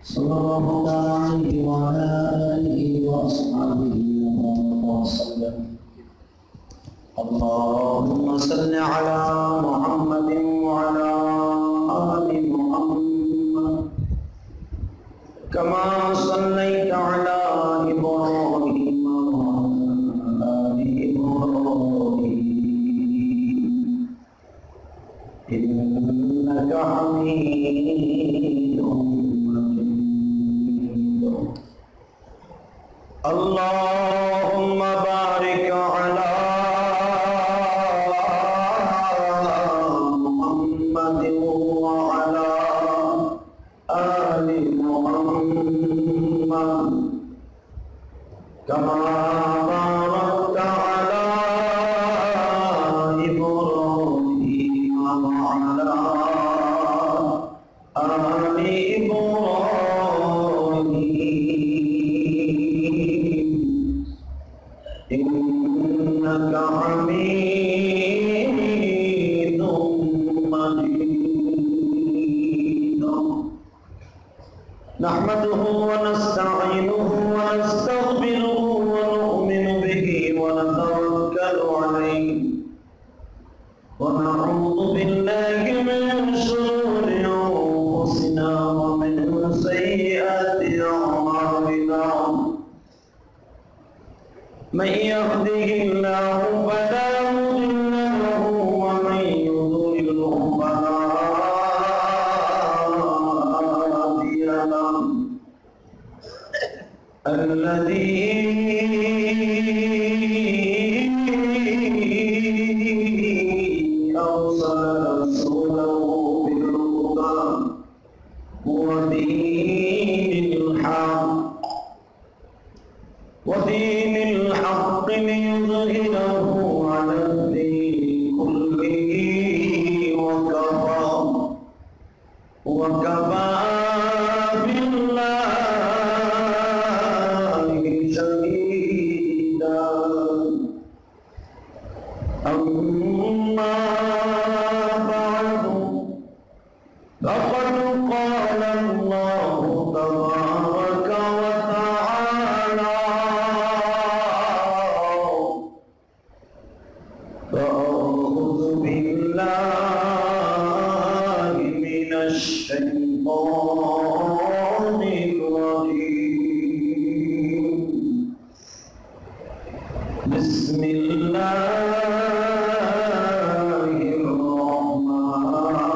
صلى الله عليه وعلى آله وأصحابه وسلم. اللهم صل على محمد وعلى آل محمد كما صليت على إبراهيم وعلى آل إبراهيم إنك حميد مجيد. اللهم بارك على محمد وعلى آل محمد كما باركت على إبراهيم وعلى آل إبراهيم إنك حميد مجيد. نحمده ونستعينه ونستغفره ونؤمن به ونتوكل عليه ونعوذ بالله من شرور أنفسنا ومن سيئات أعمالنا. من يهده الله فلا مضل له ومن يضلله فلا هادي له. الذي أرسل رسوله بالهدى ودين الحق ليظهره على الدين كله وكفى بالله شهيدا. أما بعد فقد قال الله تبارك وتعالى: فأعوذ بالله من الشيطان الرجيم. بسم الله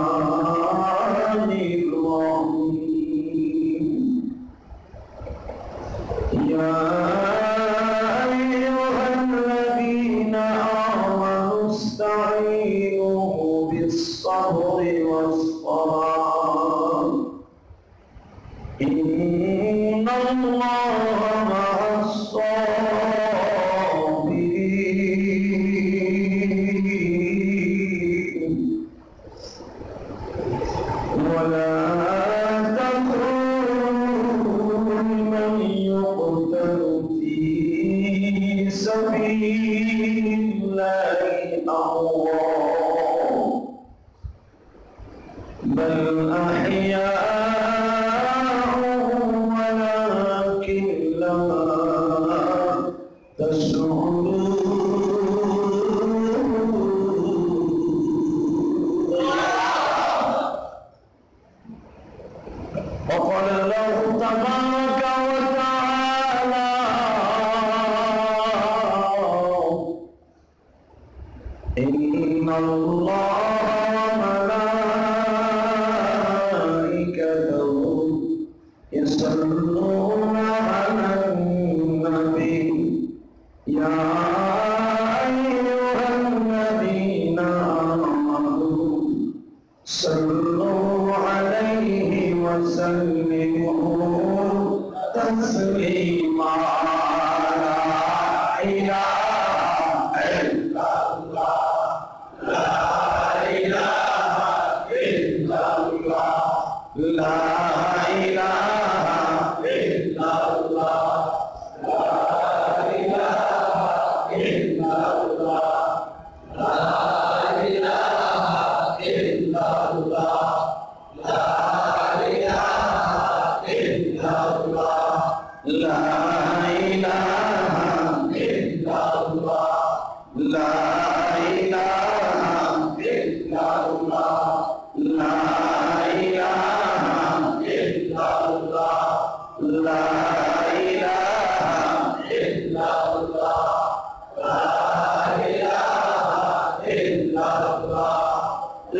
الرحمن الرحيم. يا أيها الذين آمنوا استعينوا بالصبر والصلاة إن الله مع الصابرين. ولا تكونوا من يقتل في سبيل الله أموات بل أحياء ولكن لا تشعرون. وقال الله تبارك وتعالى: إن الله وملائكته يصلون على النبي يا أيها الذين آمنوا صلوا عليه وسلموا تسليما. لا إله إلا الله لا إله إلا الله لا إله إلا الله لا إله إلا الله لا إله إلا الله.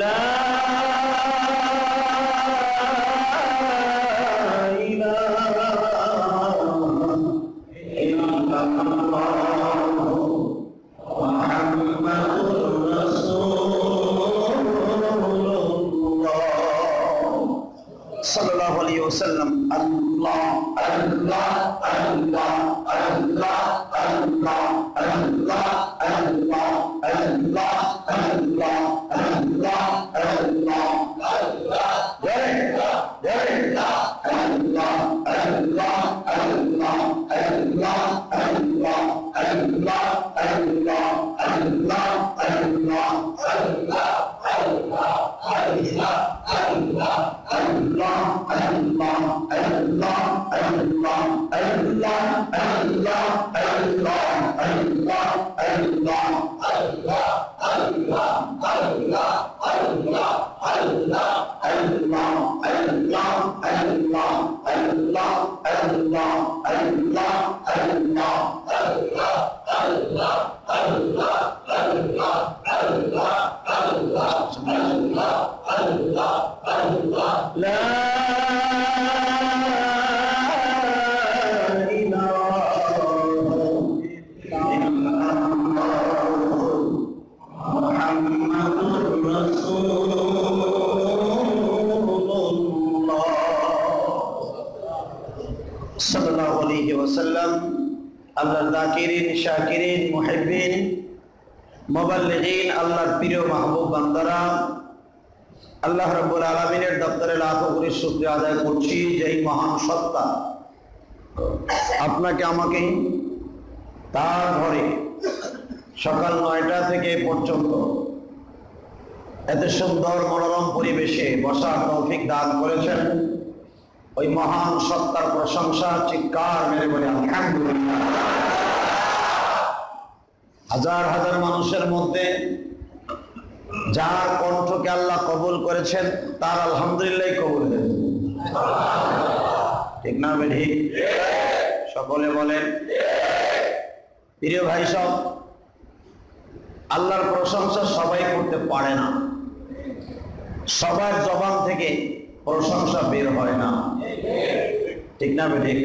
লা sallallahu alaihi wasallam. Allah Allah Allah Allah Allah Allah Allah Allah Allah Allah Allah আল্লাহর যাকিরিন শাকিরিন মুহিব্বিন মুবাল্লিগিন আল্লাহর প্রিয় মাহবুব বান্দারা আল্লাহ রাব্বুল আলামিনের দপ্তরে লাখো কোটি শুকরিয়া আদায় করছি যে এই মহান সত্তা আপনাকে আমাকে তার ঘরে সকাল 9টা থেকে পর্যন্ত এত সুন্দর মনোরম পরিবেশে বসার তৌফিক দান করেছেন। ওই মহান সত্তার প্রশংসা চিৎকার মেরে বলে আলহামদুলিল্লাহ। হাজার হাজার মানুষের মধ্যে যার কণ্ঠকে আল্লাহ কবুল করেছেন তার আলহামদুলিল্লাহ কবুল হয়েছে, ঠিক না বেঠি? সকলে বলেন। প্রিয় ভাই সব, আল্লাহর প্রশংসা সবাই করতে পারে না, সবার জবান থেকে প্রশংসা বের হয় না, ঠিক না বেঠিক?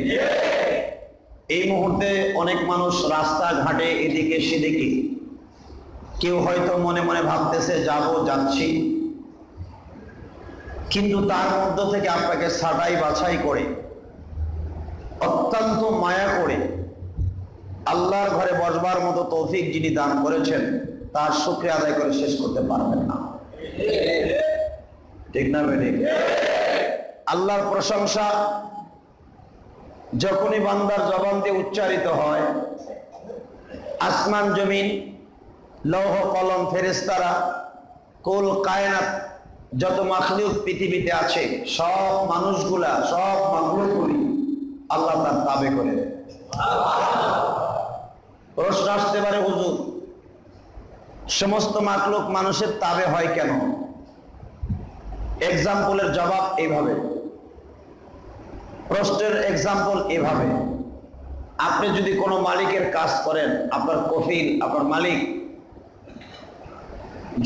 এই মুহূর্তে অনেক মানুষ রাস্তাঘাটে এদিকে সেদিকে, কেউ হয়তো মনে মনে ভাবতেছে যাচ্ছি, কিন্তু তার মধ্য থেকে আপনাকে ছাঁটাই বাছাই করে অত্যন্ত মায়া করে আল্লাহর ঘরে বসবার মতো তৌফিক যিনি দান করেছেন তার শুকরিয়া আদায় করে শেষ করতে পারবেন না, ঠিক না বেঠিক? আল্লাহর প্রশংসা যখনই বান্দার জবান দিয়ে উচ্চারিত হয়, আসমান জমিন লৌহ কলম ফেরেশতারা কুল কায়নাত যত মাখলুক পৃথিবীতে আছে সব মানুষগুলা সব মাখলুকগুলি আল্লাহ তার তাবে করে। প্রশ্ন আসতে পারে, হুজুর সমস্ত মাখলুক মানুষের তাবে হয় কেন? এক্সাম্পলের জবাব এইভাবে, প্রশ্নের এক্সাম্পল এভাবে। আপনি যদি কোনো মালিকের কাজ করেন, আপনার কফিল আপনার মালিক,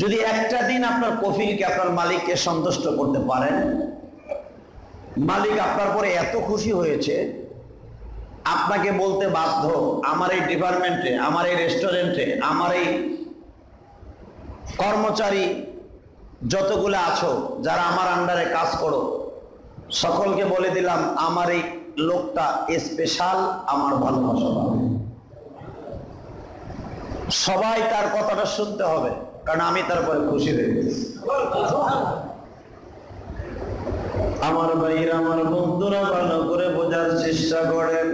যদি একটা দিন আপনার কফিলকে আপনার মালিককে সন্তুষ্ট করতে পারেন, মালিক আপনার পরে এত খুশি হয়েছে আপনাকে বলতে বাধ্য, আমার এই ডিপার্টমেন্টে, আমার এই রেস্টুরেন্টে, আমার এই কর্মচারী যতগুলো আছো যারা আমার আন্ডারে কাজ করো, সকলকে বলে দিলাম আমার এই লোকটা স্পেশাল, আমার ভালোবাসা পাবে। সবাই তার কথাটা শুনতে হবে, কারণ আমি তারপরে খুশি হয়ে গেছি। আমার ভাইরা, আমার বন্ধুরা ভালো করে বোঝার চেষ্টা করেন।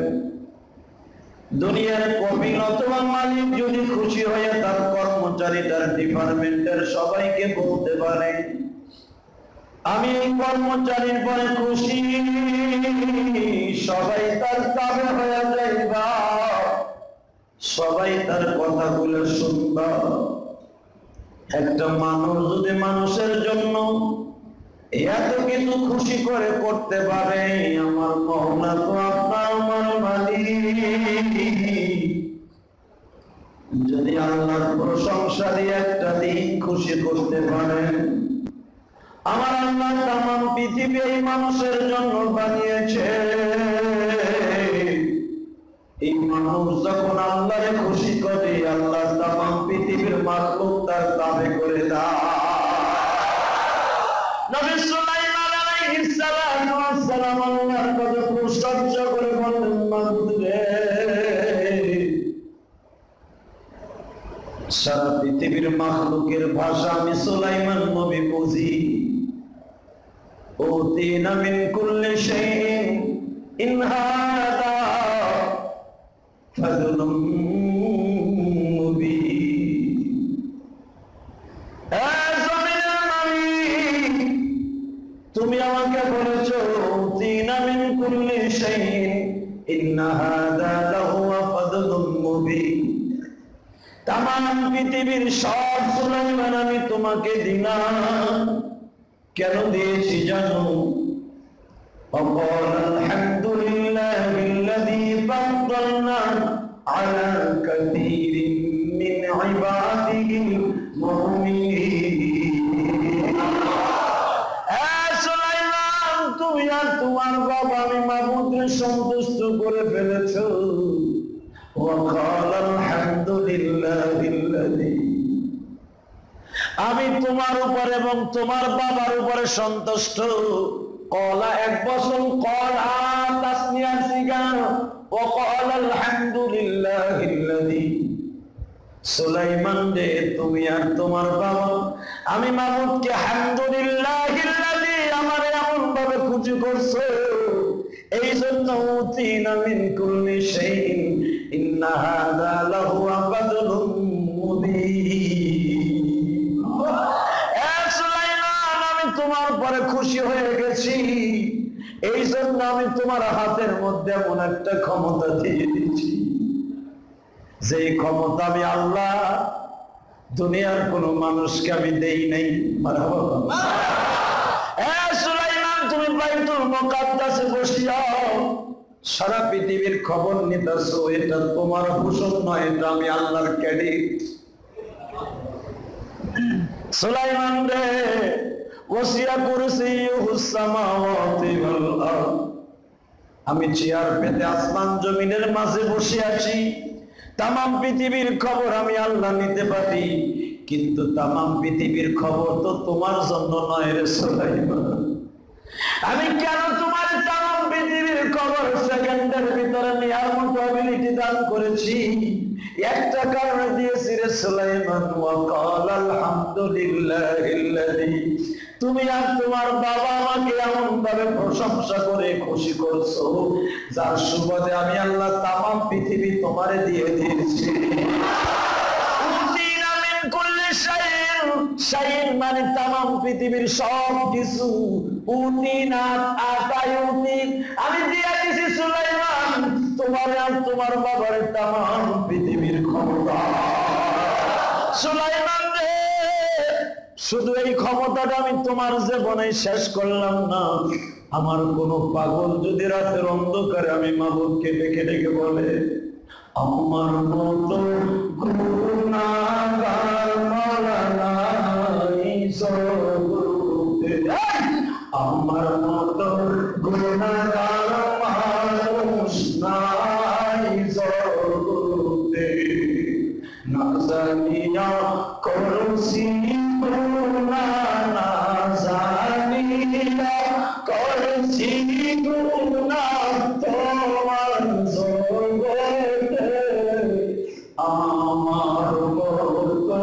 দুনিয়ার কফিল অথবা মালিক যদি খুশি হয়ে তার কর্মচারী, তার ডিপার্টমেন্টের সবাইকে বলতে পারে আমি এই কর্মচারীর পরে খুশি, সবাই তার তাবে হয়ে যাইবা, সবাই তার কথাগুলো শুনবা। একটা মানুষ যদি মানুষের জন্য এত কিছু খুশি করে করতে পারে, আমার মহল্লা তো আপনার আমার মালিক, যদি আল্লাহর প্রশংসা দিয়ে একটা দিন খুশি করতে পারেন, আমার আল্লাহ তামাম পৃথিবী এই মানুষের জন্য বানিয়েছে। এই মানুষ যখন আল্লাহরে খুশি করে, আল্লাহ তামাম পৃথিবীর মাখলুক তার তাবে করে দেয়। নবী সুলাইমান আলাইহিস সালাম আল্লাহর কথা প্রশংসা করে বললেন, মাবুদ রে, সারা পৃথিবীর মাখলুকের ভাষা আমি সুলাইমান নবী বুঝি। উতিনা মিন কুল্লি শাইইন ইন হাদা ফাযলুম মুবিন। জমিনের মালিক, তুমি আমাকে বলেছো উতিনা মিন কুল্লি শাইইন ইন হাদা লাহুয়া ফাযলুম মুবিন। তামাম পৃথিবীর সব সুলাইমান আমি তোমাকে দিলাম। কেন দিয়েছি জানো? وقال الحمد لله الذي فضلنا على كثير من عباده المؤمنين। সুলাইমান, তুমি আর তোমার বাবা আমি মাবুদকে সন্তুষ্ট করে ফেলেছো। وقال الحمد لله الذي, আমি তোমার উপর এবং তোমার বাবার উপরে সন্তুষ্ট। কলা এক বছর, কলা তাসনিয়া সিগা, ও কলা আলহামদুলিল্লাহিল্লাযী। সুলাইমান রে, তুমি আর তোমার বাবা আমি মাবুদকে আলহামদুলিল্লাহিল্লাযী আমার এমন ভাবে খুশি করছো, এই জন্য উতিনা মিন কুল্লি শাইইন ইন্না হাযা লাহুয়া ফাযলুম মুবিন। সুলাইমান, আমি তোমার পরে খুশি হয়ে গেছি, এই জন্য আমি তোমার হাতের মধ্যে এমন একটা ক্ষমতা দিয়ে দিচ্ছি, যে ক্ষমতা আমি আল্লাহ দুনিয়ার কোন মানুষকে আমি দেই নাই। মারহাবা। সুলাইমান, তুমি বাইতুল মুকাদ্দাসে বসিয়াও, সারা পৃথিবীর খবর নিতেছো, এটা তোমার হুকুম নয়, এটা আমি আল্লাহর ক্রেডিট। সুলাইমান রে, ওয়াসিয়া কুরসিয়ুহুস সামাওয়াতি ওয়াল আরদ, আমি চেয়ার পেতে আসমান জমিনের মাঝে বসে আছি। তামাম পৃথিবীর খবর আমি আল্লাহ নিতে পারি, কিন্তু তামাম পৃথিবীর খবর তো তোমার জন্য নয় রে সুলাইমান। আমি কেন তোমার তামাম পৃথিবীর খবর সেকেন্ডের ভিতরে নেওয়ার মতো অ্যাবিলিটি দান করেছি? একটা কারণে দিয়েছি রে সুলাইমান। ওয়াকাল আলহামদুলিল্লাহিল্লাযী, তুমি আর তোমার বাবা আমাকে এমন ভাবে প্রশংসা করে খুশি করছো, যার সুবাদে আমি আল্লাহ তামাম পৃথিবী তোমারে দিয়ে দিয়েছি। উতিনা মিন কুল্লি শাইইন, শাইইন মানে তামাম পৃথিবীর সব কিছু। উতিনা আতায়ুতি, আমি দিয়ে দিয়েছি সুলাইমান তোমার আর তোমার বাবার তামাম পৃথিবীর ক্ষমতা। সুলাইমান রে, শুধু এই ক্ষমতাটা আমি তোমার জীবনে শেষ করলাম না। আমার কোন পাগল যদি রাতের অন্ধকারে আমি মাবুদকে ডেকে ডেকে বলে, আমার মতো গুনাহগার মাওলানা জগতে, আমার মতো গুনাহগার মানুষ নাই জগতে, না জানিয়া করছি গুনাহ, না জানিয়া করছি গুনাহ তোমার জগতে, আমার মতো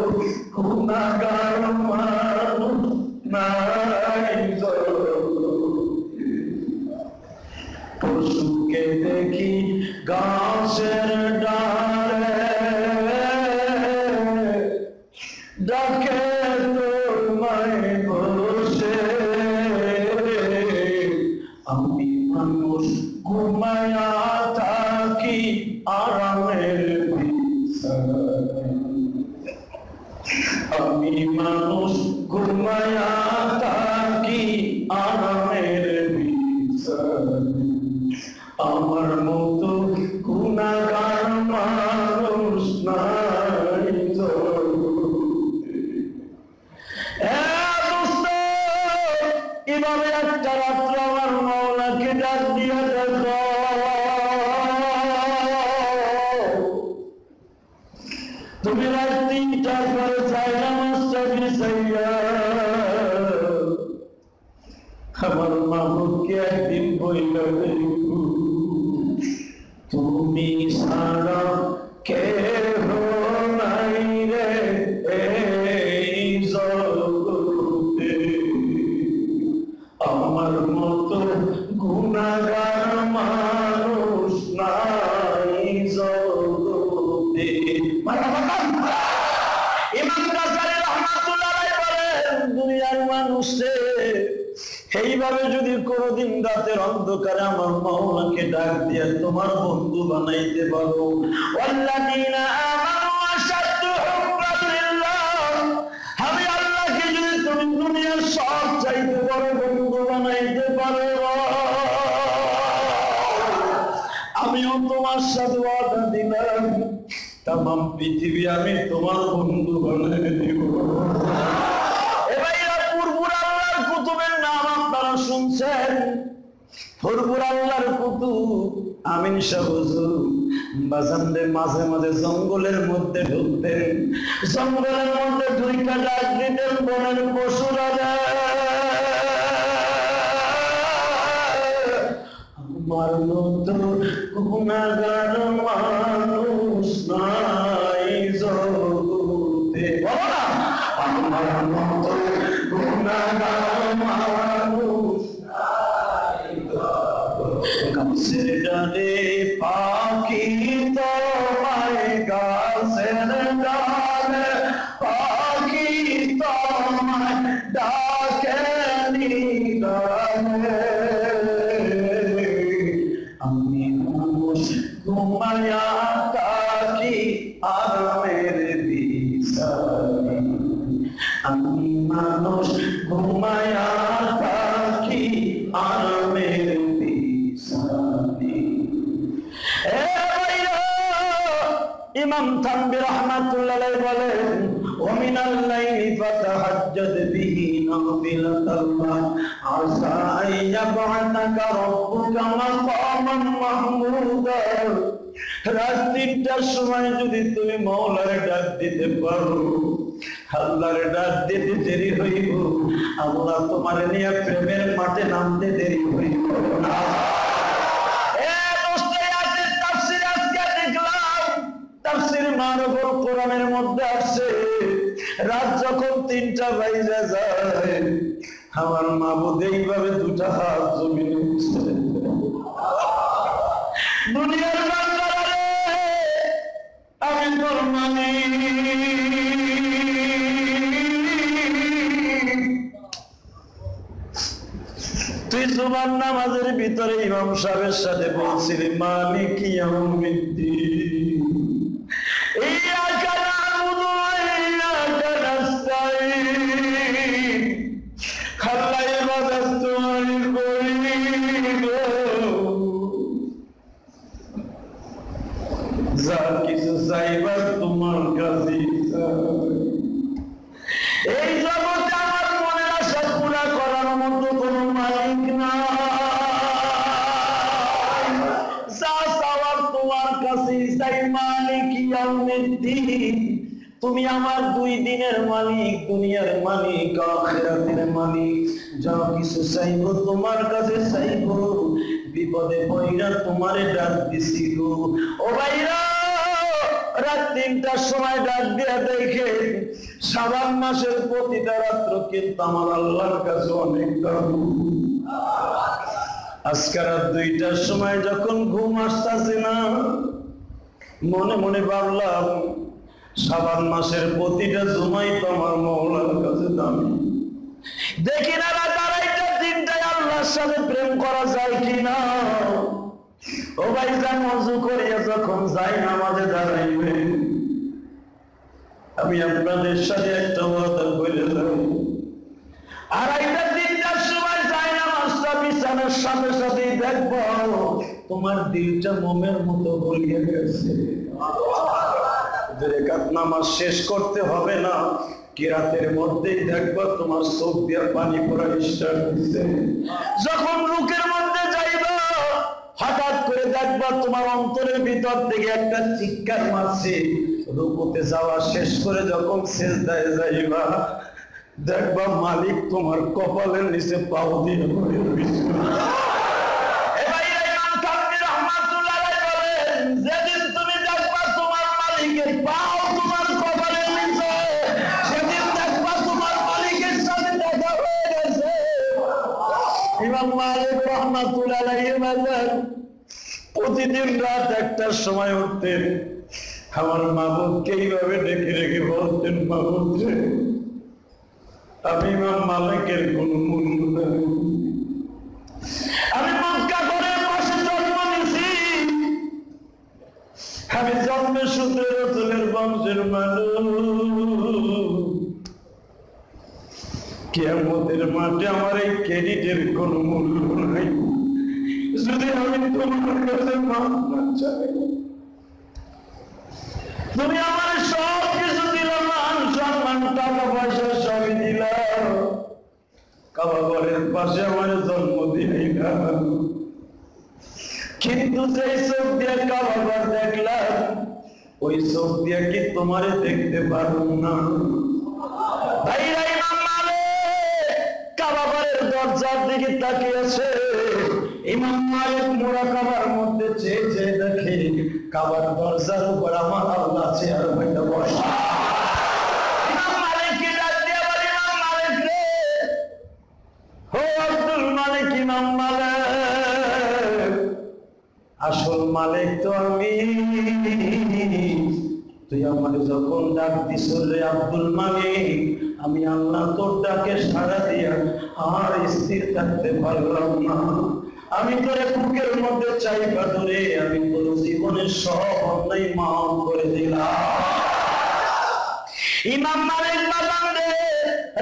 গুনাহগার মানুষ নাই জগতে। পশুকে দেখি গাছের ডালে, ডাকে তোমায় বসে, আমি মানুষ ঘুমায়া থাকি আরামের বিছানায়, আমি মানুষ ঘুমায়া থাকি আরামের বিছানায়, আমার মতো গুনাহগার এইভাবে একটা রাত্র আমার মাওলাকে ডাক দিয়ে দেখো, তুমি রাত 3টার পরে চাই নামাজটা বিছাইয়া আমার মাহবুবকে একদিন বইল, তুমি সারা কেহ নাই রে এই জগতে, আমার মতো গুনাহগার মানুষ নাই জগতে। ইমাম গাজ্জালী রাহমাতুল্লাহ আলাইহি বলেন, দুনিয়ার মানুষে এইভাবে যদি কোনদিন রাতের অন্ধকারে আমার মাওলাকে ডাক দিয়ে তোমার বন্ধু বানাইতে পারো, ওয়াল্লাযীনা আমানু আশাদ্দু হুব্বান লিল্লাহ, আমি আল্লাহকে যদি তুমি দুনিয়ার সব চাইতে বড় বন্ধু বানাইতে পারো, আমিও তোমার সাথে ওয়াদা দিলাম তামাম পৃথিবী আমি তোমার বন্ধু বানাই দেব। শুনছেন ফুরফুর আল্লাহর কুতুব আমিন শাহ হুজুর বাজানদের মাঝে মাঝে জঙ্গলের মধ্যে ঢুকতেন, জঙ্গলের মধ্যে ঢুইকা ডাক দিতেন, বনের পশুরা আমার মতো গুনাহগার মানুষ নাই জগতে, আমার মতো গুনাহগার মানুষ গাছের ডালে পাখি তোমায়, গাছের ডালে পাখি তোমায় ডাকে নিগানে, আমি মানুষ ঘুমায়া থাকি আরামের বিছানে, আমি মানুষ ঘুমায়া থাকি আরামের বিছানে। ইমাম থানভী রাহমাতুল্লাহ আলাইহি বলেন, ওয়া মিনাল লাইলি ফাতাহাজ্জাদ বিহি নাফিলাতান লাক আসা আইয়াবআতাকা রাব্বুকা মাকামান মাহমুদা, রাত 3টার সময় যদি তুমি মাওলার ডাক দিতে পারো, আল্লাহর ডাক দিতে দেরি হইব, আল্লাহ তোমার নিয়ে প্রেমের মাঠে নামতে দেরি হইব না। কোরআনের মধ্যে আসছে রাত যখন 3টা বাইজা যায়, আমার মাবুদ এইভাবে 2টা হাত জমিনে উঠছে, দুনিয়ার বান্দারা রে আমি তোর তুই তোমার নামাজের ভিতরে ইমাম সাহেবের সাথে বলছিলি মালিক ইয়াউমিদ্দিন, ইয়াকা না'বুদু ওয়া ইয়াকা নাস্তাঈন, আল্লাহ ইবাদত তোমার করিব, যা কিছু চাইবার তোমার কাছে এই জগতে আমার মনের আশা পুরা করার মতো কোনো মালিক নাই, যা চাওয়ার তোমার কাছে চাই মালিক ইয়াউমিদ্দিন, তুমি আমার 2 দিনের মালিক, দুনিয়ার মালিক আখিরাতের মালিক, যা কিছু চাইবো তোমার কাছে চাইবো, বিপদে পড়িয়া তোমারে ডাক দিছি গো। ও ভাইরা, রাত 3টার সময় ডাক দিয়া দেখে শাবান মাসের প্রতিটা রাত্র কিন্তু আমার আল্লাহর কাছে অনেক দাম। আজকে রাত 2টার সময় যখন ঘুম আসতেছে না, মনে মনে ভাবলাম শাবান মাসের প্রতিটা জুমাই তো আমার মাওলার কাছে দামি। দেখি না রাত 2:30-3টায় আল্লাহর সাথে প্রেম করা যায় কিনা। ও ভাইজান, ওযু করিয়া যখন যাই নামাজে দাঁড়াইবে, আমি আপনাদের সাথে একটা কথা বলে যাব, 2:30-3টার সময় যাই নামাজটা বিছানার সাথে সাথেই দেখবো তোমার দিলটা মোমের মতো গলিয়ে গেছে। নামাজ শেষ করতে হবে না, কিরাতের মধ্যেই দেখবা তোমার চোখ দিয়ে পানি পড়া স্টার্ট হইছে। যখন রুকের মধ্যে যাইবা হঠাৎ করে দেখবা তোমার অন্তরের ভিতর থেকে একটা চিৎকার মারছে। রুকুতে যাওয়া শেষ করে যখন সিজদায় যাইবা দেখবা মালিক তোমার কপালের নিচে পাও দিয়ে পড়ে রইছে। যেদিন তুমি দেখবা তোমার মালিকের পাও তোমার কপালের নিচে, সেদিন দেখবা তোমার মালিকের সাথে দেখা হয়ে গেছে। ইমাম মালিক রাহমাতুল্লাহ আলাইহি বলেন প্রতিদিন রাত 1টার সময় উঠতেন, আমার মাবুদকে এইভাবে ডেকে রেখে বলতেন, মাবুদ রে আমি ইমাম মালিকের কোন মূল্য নাই, আমি মক্কা করে পাশে জন্ম নিয়েছি, আমি জন্মের সূত্রে রাসূলের বংশের মানুষ, কিয়ামতের মাঠে আমার এই ক্রেডিটের কোন মূল্য নাই। যদি আমি তোমার কাছে মাফ না চাই, তুমি আমার সব কিছু দিল, মান সম্মান টাকা পয়সা সবই দিলাম, কাবা ঘরের পাশে আমার জন্ম দিই না, কিন্তু যে চোখ দিয়ে কাবা ঘর দেখলাম ওই চোখ দিয়ে কি তোমারে দেখতে পারব না? ভাইরা ইমাম মালিক কাবা ঘরের দরজার দিকে তাকিয়ে আছে। ইমাম মালিক মুরাকাবার মধ্যে চেয়ে চেয়ে দেখে কাবার দরজার উপর আমার আল্লাহ চেয়ার বইটা বসা। ইমাম মালিক কি ডাক দিয়ে বলে, ইমাম মালিক রে, ও আব্দুল মালিক, ইমাম মালিক, আসল মালিক তো আমি, তুই আমার যখন ডাক দিস রে আব্দুল মালিক, আমি আল্লাহ তোর ডাকে সাড়া দিয়া আর স্থির থাকতে পারলাম না, আমি তোর বুকের মধ্যে চাইবা ধরে আমি তোর জীবনের সব অন্যায় মাফ করে দিলাম। ইমাম মালিক বাজান রে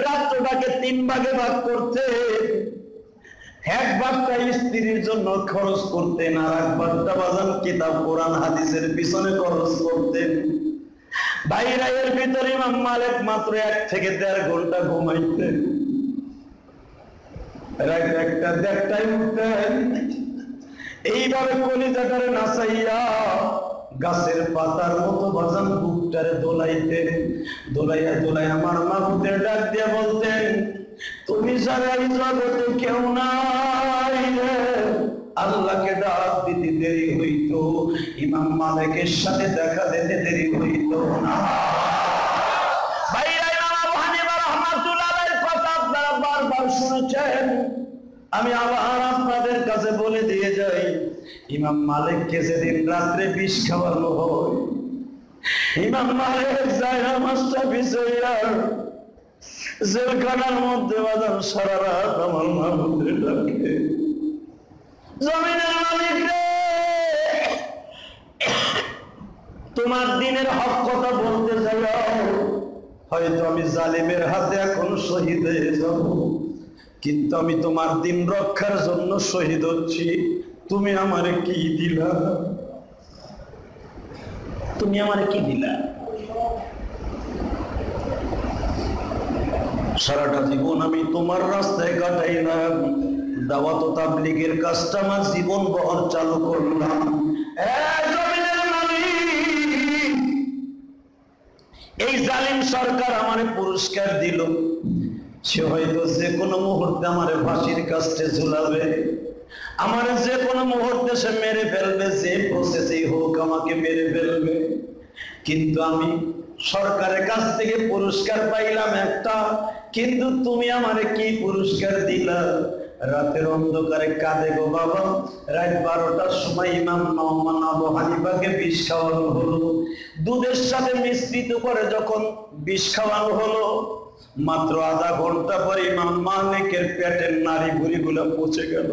রাত্রটাকে 3 ভাগে ভাগ করতে, এক ভাগটা স্ত্রীর জন্য খরচ করতেন, আর এক ভাগটা বাজান কিতাব কোরআন হাদিসের পিছনে খরচ করতেন। বাইরে এর ভিতরে ইমাম মালিক মাত্র 1 থেকে 1.5 ঘন্টা ঘুমাইতেন, রাত 1টা 1:30টায় উঠতেন, এইভাবে কলিজাটারে নাচাইয়া গাছের পাতার মতো বাজান বুকটারে দোলাইতেন, দোলাইয়া দোলাইয়া আমার মাবুদের ডাক দিয়ে বলতেন, তুমি ছাড়া এই জগতে কেউ নাই রে। আল্লাহকে ডাক দিতে দেরি হইতো, ইমাম মালিকের সাথে দেখা দিতে দেরি হইতো না। ভাইরা ইমাম আবু হানিফা রাহমাতুল্লাহ আলাইহির কথা আপনারা বারবার শুনেছেন, আমি আবার আপনাদের কাছে বলে দিয়ে যাই, ইমাম মালিককে যেদিন রাত্রে বিষ খাওয়ানো হয়, ইমাম মালিক জায়গা মাস্টার বিছাইয়া জেলখানার মধ্যে বাজান সারা রাত আমার মাবুদের ডাকে, জমিনের মালিক রে, তোমার দিনের হক কথা বলতে যাও, হয়তো আমি জালিমের হাতে এখন শহীদ হয়ে যাব, কিন্তু আমি তোমার দিন রক্ষার জন্য শহীদ হচ্ছি, তুমি আমারে কি দিলা? তুমি আমারে কি দিলা? সারাটা জীবন আমি তোমার রাস্তায় কাটাইলাম, দাওয়াত ও তাবলীগের কাজটা আমার জীবন ভর চালু করলাম। এই জালিম সরকার আমারে পুরস্কার দিল, সে হয়তো যে কোনো মুহূর্তে আমারে ফাঁসির কাস্টে ঝুলাবে, আমারে যে কোনো মুহূর্তে সে মেরে ফেলবে, যে প্রসেসেই হোক আমাকে মেরে ফেলবে, কিন্তু আমি সরকারের কাছ থেকে পুরস্কার পাইলাম একটা, কিন্তু তুমি আমারে কি পুরস্কার দিলা? রাতের অন্ধকারে কাঁদে গো বাবা, রাত 12টার সময় ইমাম আবু হানিফাকে বিষ খাওয়ানো হলো, দুধের সাথে মিশ্রিত করে যখন বিষ খাওয়ানো হলো, মাত্র আধা ঘন্টা পরে ইমাম মালিকের পেটের নাড়ি ভুঁড়িগুলো পচে গেল,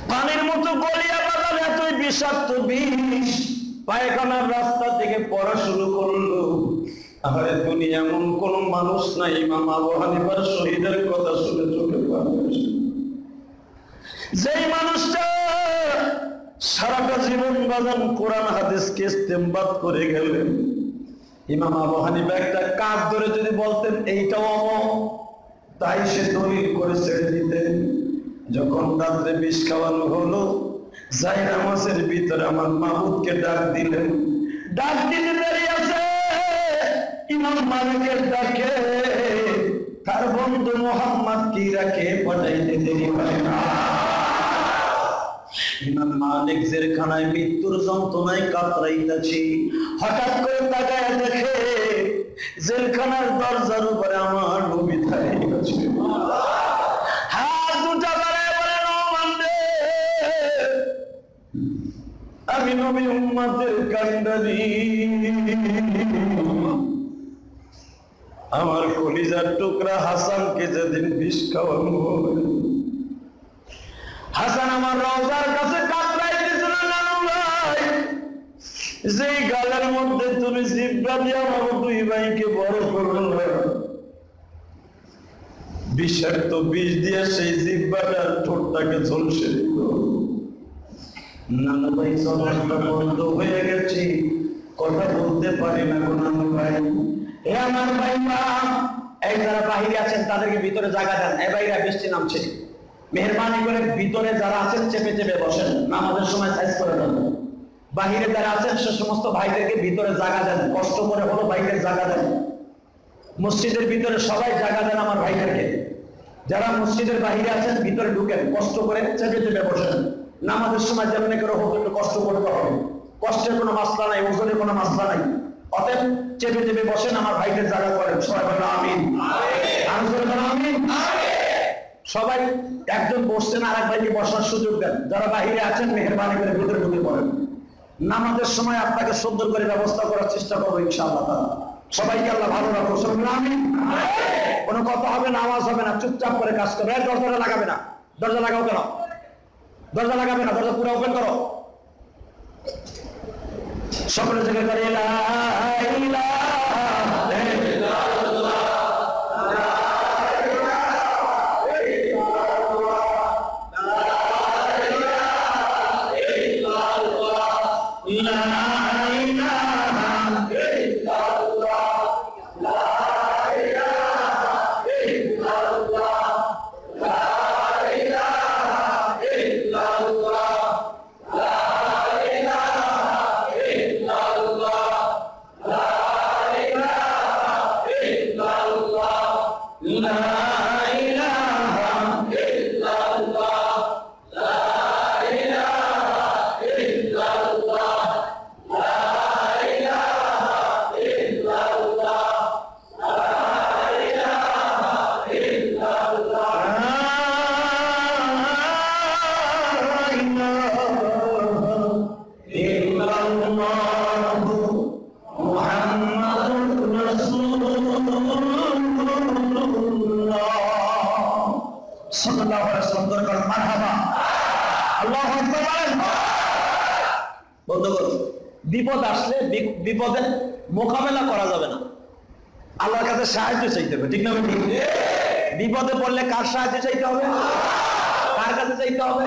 পানির মতো গলিয়া বাজার এতই বিষাক্ত বিষ পায়খানার রাস্তা থেকে পড়া শুরু করলো। আরে দুনিয়া এমন কোন মানুষ নাই ইমাম আবু হানিফার শহীদের কথা শুনে চোখে পানি আসে, যেই মানুষটা সারাটা জীবন বাজান কোরআন হাদিসকে ইস্তেমবাদ করে গেলেন, ইমাম আবু হানিফা একটা কাজ ধরে যদি বলতেন এইটাও অমর, তাই সে দলিল করে ছেড়ে দিতেন। যখন রাত্রে বিষ খাওয়ানো হলো, যাই নামাজের ভিতরে আমার মাহবুবকে ডাক দিলেন। ডাক দিতে দেরি আছে, ইমাম মালিকের ডাকে তার বন্ধু মোহাম্মদ কি রাখে পাঠাইতে দেরি হয় না। ইমাম মালিক জেলখানায় মৃত্যুর যন্ত্রণায় কাতরাইতেছি, হঠাৎ করে তাকায় দেখে জেলখানার দরজার উপরে আমার নবী দাঁড়িয়ে আছে। হাত দুটা বাড়ায় বলেন, ও বান্দে, আমি নবী উম্মতের কান্ডারি, আমার কলিজার টুকরা হাসানকে যেদিন বিষ খাওয়ানো হবে, হাসান আমার রওজার কাছে কাতরাইতেছিল, নানু ভাই, যেই গালের মধ্যে তুমি জিহ্বা দিয়ে আমার দুই ভাইকে বড় করলে, বিষাক্ত বিষ দিয়ে সেই জিহ্বাটার ঠোঁটটাকে ঝলসে দিল। নানু ভাই চলাচল বন্ধ হয়ে গেছে, কথা বলতে পারি না গো নানু ভাই। এ আমার ভাই মা, এই যারা বাহিরে আছেন তাদেরকে ভিতরে জায়গা দেন। এ ভাইরা বৃষ্টি নামছে, মেহরবানি করে ভিতরে যারা আছেন চেপে চেপে বসেন, নামাজের সময় সাইজ করে দেন। বাহিরে যারা আছেন সে সমস্ত ভাইদেরকে ভিতরে জায়গা দেন, কষ্ট করে হলো ভাইদের জায়গা দেন। মসজিদের ভিতরে সবাই জায়গা দেন আমার ভাইদেরকে। যারা মসজিদের বাহিরে আছেন ভিতরে ঢুকেন, কষ্ট করে চেপে চেপে বসেন। নামাজের সময় যেমনি করে হোক একটু কষ্ট করতে হবে, কষ্টের কোনো মাসলা নাই, ওজনের কোনো মাসলা নাই। অতএব চেপে চেপে বসেন, আমার ভাইদের জায়গা করেন। সবাই বলেন আমিন, আমিন। সবাই একজন বসছেন, আর এক ভাইকে বসার সুযোগ দেন। যারা বাহিরে আছেন মেহরবানি করে ভিতরে ঢুকে পড়েন। নামাজের সময় আপনাকে সুন্দর করে ব্যবস্থা করার চেষ্টা করবো ইনশাআল্লাহ। সবাইকে আল্লাহ ভালো রাখো, আমিন। কোনো কথা হবে না, আওয়াজ হবে না, চুপচাপ করে কাজ করবে। দরজা লাগাবে না, দরজা লাগাও কেন? দরজা লাগাবে না, দরজা পুরো ওপেন করো। সকলে থেকে করে লা ইলাহা ইল্লাল্লাহ, বিপদ আসলে বিপদের মোকাবেলা করা যাবে না, আল্লাহর কাছে সাহায্য চাইতে হবে, ঠিক না? বিপদে পড়লে কার সাহায্য চাইতে হবে? কার কাছে চাইতে হবে?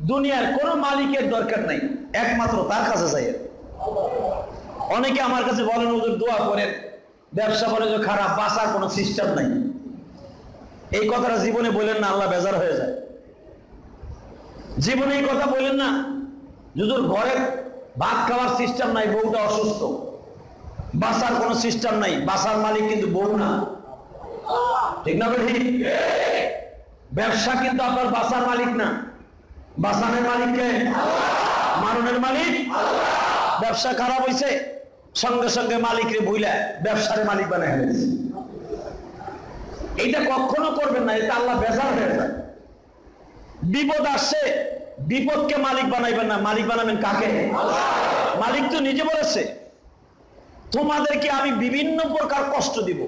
দুনিয়ার কোন মালিকের দরকার নাই, একমাত্র তার কাছে চাইতে। অনেকে আমার কাছে বলেন হুজুর দোয়া করেন, ব্যবসা বাণিজ্য খারাপ, বাঁচার কোনো সিস্টেম নাই। এই কথাটা জীবনে বলেন না, আল্লাহ বেজার হয়ে যায়। জীবনে এই কথা বলেন না, হুজুর ঘরে ভাত খাওয়ার সিস্টেম নাই, বউটা অসুস্থ, বাঁচার কোনো সিস্টেম নাই। বাঁচার মালিক কিন্তু বউ না, ঠিক না? ঠিক। ব্যবসা কিন্তু আপনার বাঁচার মালিক না, বাঁচানোর মালিক কে? মারণের মালিক। ব্যবসা খারাপ হয়েছে, সঙ্গে সঙ্গে মালিকরে ভুইলা ব্যবসার মালিক বানায় ফেলেছে। এইটা কখনো করবেন না, এটা আল্লাহ বেজার হয়ে যায়। বিপদ আসছে, বিপদকে মালিক বানাইবেন না, মালিক বানাবেন কাকে? মালিক তো নিজে বলেছে তোমাদেরকে আমি বিভিন্ন প্রকার কষ্ট দিব।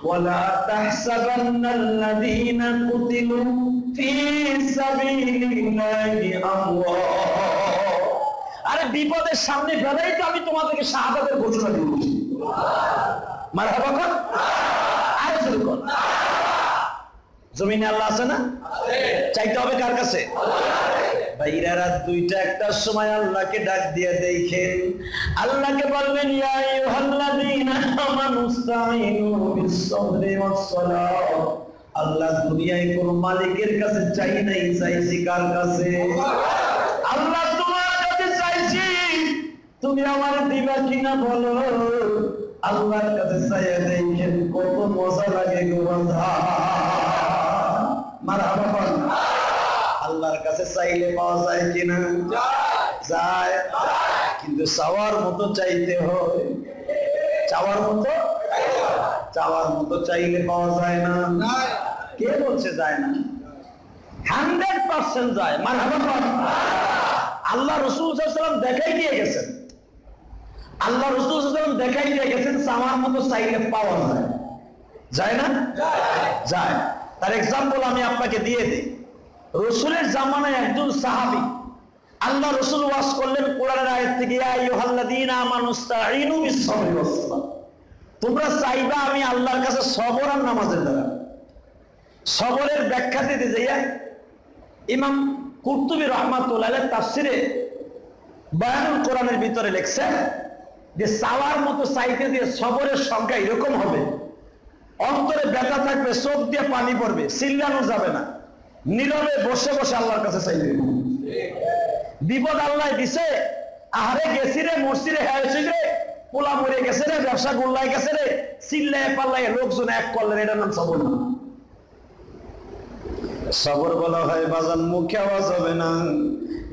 ولا تحسبن الذين قتلوا في سبيل الله أموات। আরে বিপদের সামনে বেলায় তো আমি তোমাদেরকে শাহাদাতের ঘোষণা দিয়েছি। মারহাবা কর, আর শুরু কর। জমিনে আল্লাহ আছে না? চাইতে হবে কার কাছে? ভাইরা রাত 2টা 1টার সময় আল্লাহকে ডাক দিয়ে দেখেন, আল্লাহকে বলবেন ইয়া আইয়ুহাল্লাযীনা আমানুস্তাঈনু বিস-সাবরি ওয়াস-সালাহ। আল্লাহ দুনিয়ায় কোন মালিকের কাছে চাই নাই, চাইছি কার কাছে? আল্লাহ তোমার কাছে চাইছি, তুমি আমার দিবা কিনা বলো। আল্লাহর কাছে চাইয়া দেখেন কত মজা লাগে গো বান্দা। মারহাবা বল। আল্লাহর কাছে চাইলে পাওয়া যায় কিনা? যায়, কিন্তু চাওয়ার মতো চাইতে হয়। চাওয়ার মতো, চাওয়ার মতো চাইলে পাওয়া যায় না। কে বলছে যায় না? 100% যায়। মারহাবা বল। আল্লাহ রাসূল সাল্লাল্লাহু আলাইহি ওয়াসাল্লাম দেখাই দিয়ে গেছেন, আল্লাহ রাসূল সাল্লাল্লাহু আলাইহি ওয়াসাল্লাম দেখাই দিয়ে গেছেন চাওয়ার মতো চাইলে পাওয়া যায়। যায় না? যায়। তার এক্সাম্পল আমি আপনাকে দিয়ে দিই। রাসূলের জামানায় একজন সাহাবী, আল্লাহ রাসূল ওয়াজ করলেন কোরআনের আয়াত থেকে, ইয়া আইয়ুহাল্লাযীনা আমানুস্তাঈনু বিস-সাবরি ওয়াস-সালাহ। তোমরা চাইবা আমি আল্লাহর কাছে সবর আর নামাজের দ্বারা। সবরের ব্যাখ্যা দিতে যাইয়া ইমাম কুরতুবী রাহমাতুল্লাহ আলাইহি তাফসিরে বায়ানুল কোরআনের ভিতরে লিখছেন যে চাওয়ার মতো চাইতে দিয়ে সবরের সংখ্যা এরকম হবে, অন্তরে ব্যথা থাকবে, চোখ দিয়ে পানি পড়বে, চিল্লানো যাবে না, নীরবে বসে বসে আল্লাহর কাছে চাইবে। বিপদ আল্লাহ দিছে, আহারে গেছি রে, মরছি রে, হয়েছি রে, পোলা মরে গেছে রে, ব্যবসা গোল্লায় গেছে রে, চিল্লায় পাল্লায় লোকজন এক করলেন, এটার নাম সবর না। সবর বলা হয় বাজান মুখে আওয়াজ হবে না,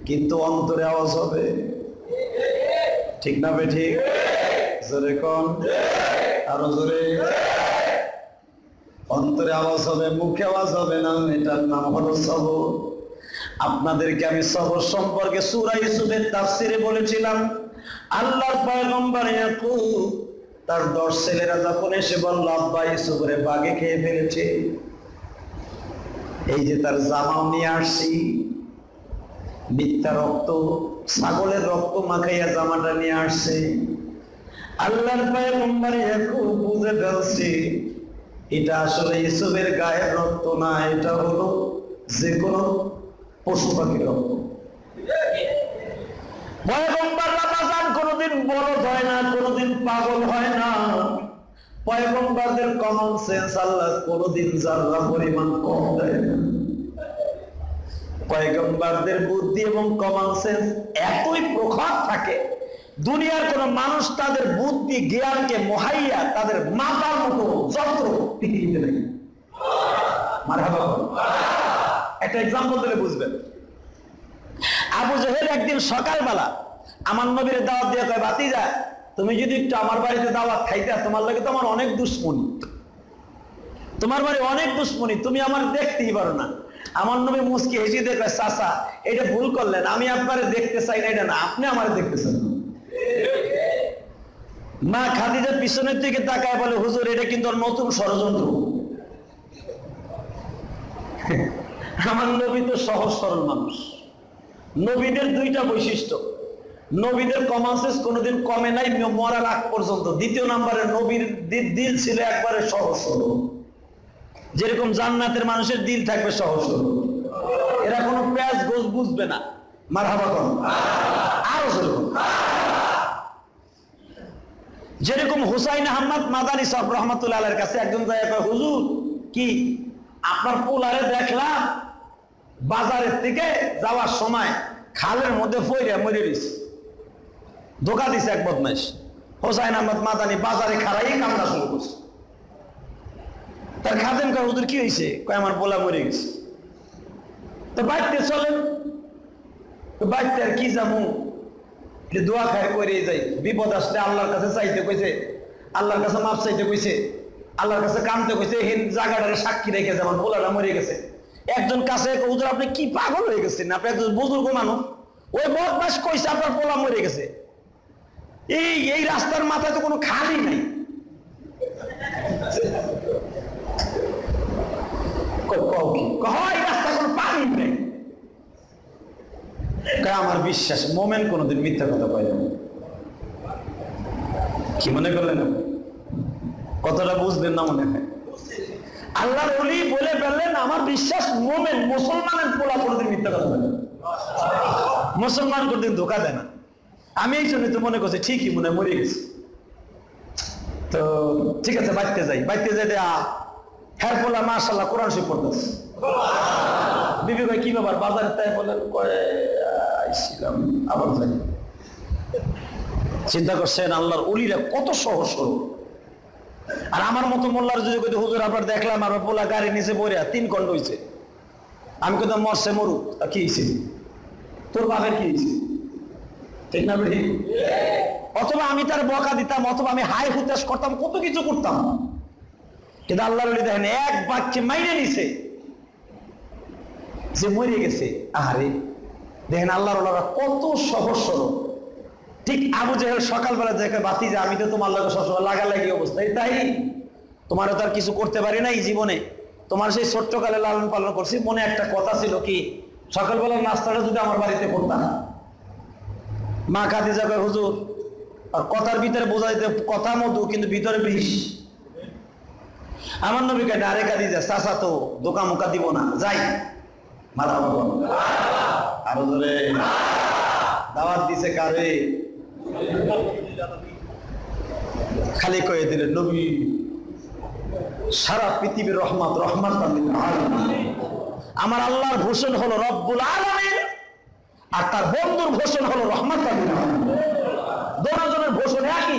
কিন্তু অন্তরে আওয়াজ হবে। ঠিক না বে ঠিক? জোরে কোন, আরো জোরে। অন্তরে আওয়াজ হবে, মুখে আওয়াজ হবে না, এটার নাম হলো সবর। আপনাদেরকে আমি সবর সম্পর্কে সূরা ইউসুফের তাফসিরে বলেছিলাম, আল্লাহর পয়গম্বর ইয়াকুব তার 10 ছেলেরা যখন এসে বলল আব্বা ইউসুফরে বাঘে খেয়ে ফেলেছে, এই যে তার জামাও নিয়ে আসছি, মিথ্যা রক্ত, ছাগলের রক্ত মাখাইয়া জামাটা নিয়ে আসছে। আল্লাহর পয়গম্বর ইয়াকুব বুঝে ফেলছে এটা আসলে ইউসুফের গায়ের রক্ত না, এটা হলো যে কোনো পশু পাখির রক্ত। পয়গম্বররা বাজান কোনোদিন বড় হয় না, কোনোদিন পাগল হয় না। পয়গম্বরদের কমন সেন্স আল্লাহ কোনোদিন যারা পরিমাণ কম দেয় না। পয়গম্বরদের বুদ্ধি এবং কমন সেন্স এতই প্রখর থাকে, দুনিয়ার কোন মানুষ তাদের বুদ্ধি জ্ঞানকে মোহাইয়া তাদের মাথার মতো যন্ত্র পৃথিবীতে নেই। মারহাবা। একটা এক্সাম্পল দিলে বুঝবেন। আবু জেহেল একদিন সকালবেলা আমার নবীর দাওয়াত দিয়ে কয়, ভাতিজা তুমি যদি একটু আমার বাড়িতে দাওয়াত খাইতে, তোমার লাগে তো আমার অনেক দুশ্মনী, তোমার বাড়ি অনেক দুশ্মনী, তুমি আমার দেখতেই পারো না। আমার নবী মুস্কি হেসে দিয়ে কয়, চাচা এটা ভুল করলেন, আমি আপনারে দেখতে চাই না, এটা না, আপনি আমার দেখতে চান। মা খাদিজা পিছনের দিকে তাকায় বলে, হুজুর এটা কিন্তু নতুন ষড়যন্ত্র। আমার নবী তো সহজ সরল মানুষ। নবীদের 2টা বৈশিষ্ট্য, নবীদের কমন সেন্স কোনোদিন কমে নাই মরার আগ পর্যন্ত। দ্বিতীয় নম্বরে নবীর দিল ছিল একবারে সহজ সরল, যেরকম জান্নাতের মানুষের দিল থাকবে সহজ সরল, এরা কোনো প্যাঁচ গোছ বুঝবে না। মারহাবা কর, আরো যেরকম যেরকম হুসাইন আহমদ মাদানী সাহেব রহমতুল্লাহ আলাইহির কাছে একজন যায়, হুজুর কি আপনার পোলারে দেখলাম বাজারের থেকে যাওয়ার সময় খালের মধ্যে পড়ে মরে গেছে, ধোকা দিছে এক বদমাইশ। হুসাইন আহমদ মাদানী বাজারে খাড়াই কামড়া শুরু করছে। তার খাদেম কয়, হুজুর কি হয়েছে? কয় আমার পোলা মরে গেছে। তো বাড়িতে চলেন, বাড়িতে আর কি যাবো, দোয়া খায় করে যাই, বিপদ আসলে আল্লাহর কাছে চাইতে কইছে, আল্লাহর কাছে মাপ চাইতে কইছে, আল্লাহর কাছে কামতে কইছে, হিন জায়গাটারে সাক্ষী রেখে যেমন পোলাটা মরে গেছে। একজন কাছে, হুজুর আপনি কি পাগল হয়ে গেছেন? আপনি একজন বুজুর্গ মানুষ, ওই বদমাস কইছে আপনার পোলা মরে গেছে। এই রাস্তার মাথায় তো কোনো খালি নাই। রাস্তা কোনো পানি নেই। আমার বিশ্বাস মোমেন কোনদিন মিথ্যা কথা কয় না। কি মনে করলেন? কতটা বুঝলেন না মনে হয়? আল্লাহর ওলি বলে ফেললেন আমার বিশ্বাস মোমেন মুসলমানের পোলা কোনদিন মিথ্যা কথা বলে, মুসলমান কোনদিন ধোকা দেয় না। আমি এই জন্য তো মনে করছি ঠিকই মনে মরে গেছি, তো ঠিক আছে বাইতে যাই হ্যাঁ পোলা মাশাআল্লাহ কোরআন শরীফ পড়তেছে। বিবি ভাই কি ব্যাপার বাজারে তাই বলেন আইছিলাম আবার যাই। চিন্তা করছেন আল্লাহর ওলিরা কত সহজ সরল। আর আমার মতো মোল্লার যদি কইতে হুজুর আপনার দেখলাম আর পোলা গাড়ি নিচে পড়ে 3 ঘন্টা হয়েছে, আমি কইতাম মরছে মরুক, কি হয়েছে তোর বাপের কি হয়েছে, ঠিক না বেশি? অথবা আমি তার বকা দিতাম, অথবা আমি হাই হুতাশ করতাম, কত কিছু করতাম, কিন্তু আল্লাহর ওলি দেখেন এক বাক্যে মাইনে নিছে যে মরে গেছে। আরে দেখেন আল্লাহর ওলারা কত সহজ সরল। ঠিক আবু জেহেল সকালবেলা দেখে বাতি যে আমি তো তোমার লাগে সবসময় লাগালাগি অবস্থা, তাই তোমার তো আর কিছু করতে পারি না এই জীবনে, তোমার সেই ছোট্টকালে লালন পালন করছি, মনে একটা কথা ছিল কি সকালবেলার নাস্তাটা যদি আমার বাড়িতে করতাম। মা খাদিজা কয় হুজুর, আর কথার ভিতরে বোঝা যেতে কথা মধু কিন্তু ভিতরে বিষ। আমার নবীকে ডারে খাদিজা চাচা তো দোকা মুখা দিব না, যাই মাথা আরো ধরে দাওয়াত দিছে কারে, খালি কয়ে দিলেন নবী সারা পৃথিবীর রহমত রহমান। আমার আল্লাহর ঘোষণ হলো রব্বুল আলামিন, আর তার বন্ধুর ঘোষণ হলো রহমত। দুজনের ঘোষণ একই,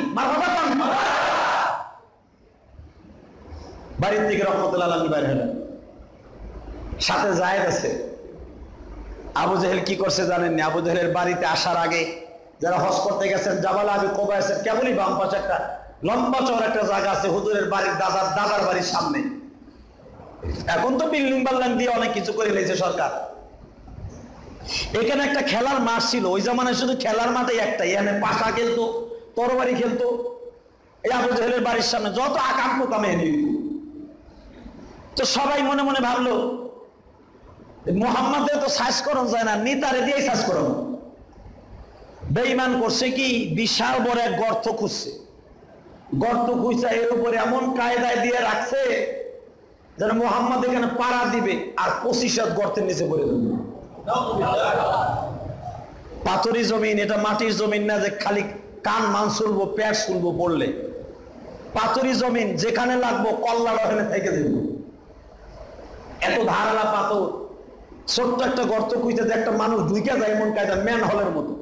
বাড়ির থেকে রহমতুল্লাহ আলামিন বাইরে হলেন, সাথে জায়েদ আছে। আবু জেহেল কি করছে জানেননি? আবু জেহেলের বাড়িতে আসার আগে যারা হজ করতে গেছেন জাবাল আবি কোবা আছেন, কেবলই বাম পাশে একটা লম্বা চওড়া একটা জায়গা আছে হুজুরের বাড়ির দাদার বাড়ির সামনে। এখন তো বিল্ডিং বাল্ডিং দিয়ে অনেক কিছু করে নিয়েছে সরকার। এখানে একটা খেলার মাঠ ছিল, ওই জামানায় শুধু খেলার মাঠে একটাই, এখানে পাশা খেলতো, তরবারি খেলতো। এই আবু জেহেলের বাড়ির সামনে যত আকাম কোতাম এনে, তো সবাই মনে মনে ভাবলো মুহাম্মাদের তো সাজ করন যায় না, নিতারে দিয়ে সাজ করন। বেঈমান করছে কি বিশাল বড় এক গর্ত খুঁজছে, গর্ত খুঁজছে এর উপরে এমন কায়দায় দিয়ে রাখছে যেন মুহাম্মদ এখানে পাড়া দিবে আর 25 হাত গর্তের নিচে পড়ে যাবে। পাথরি জমিন, এটা মাটির জমিন না যে খালি কান মান চলবো পেট চলবো পড়লে। পাথরি জমিন, যেখানে লাগবো কল্লা ওখানে থেকে দেব, এত ধারালা পাথর। ছোট্ট একটা গর্ত খুঁজতে একটা মানুষ ঢুকে যায় এমন কায়দা, ম্যান হলের মতো।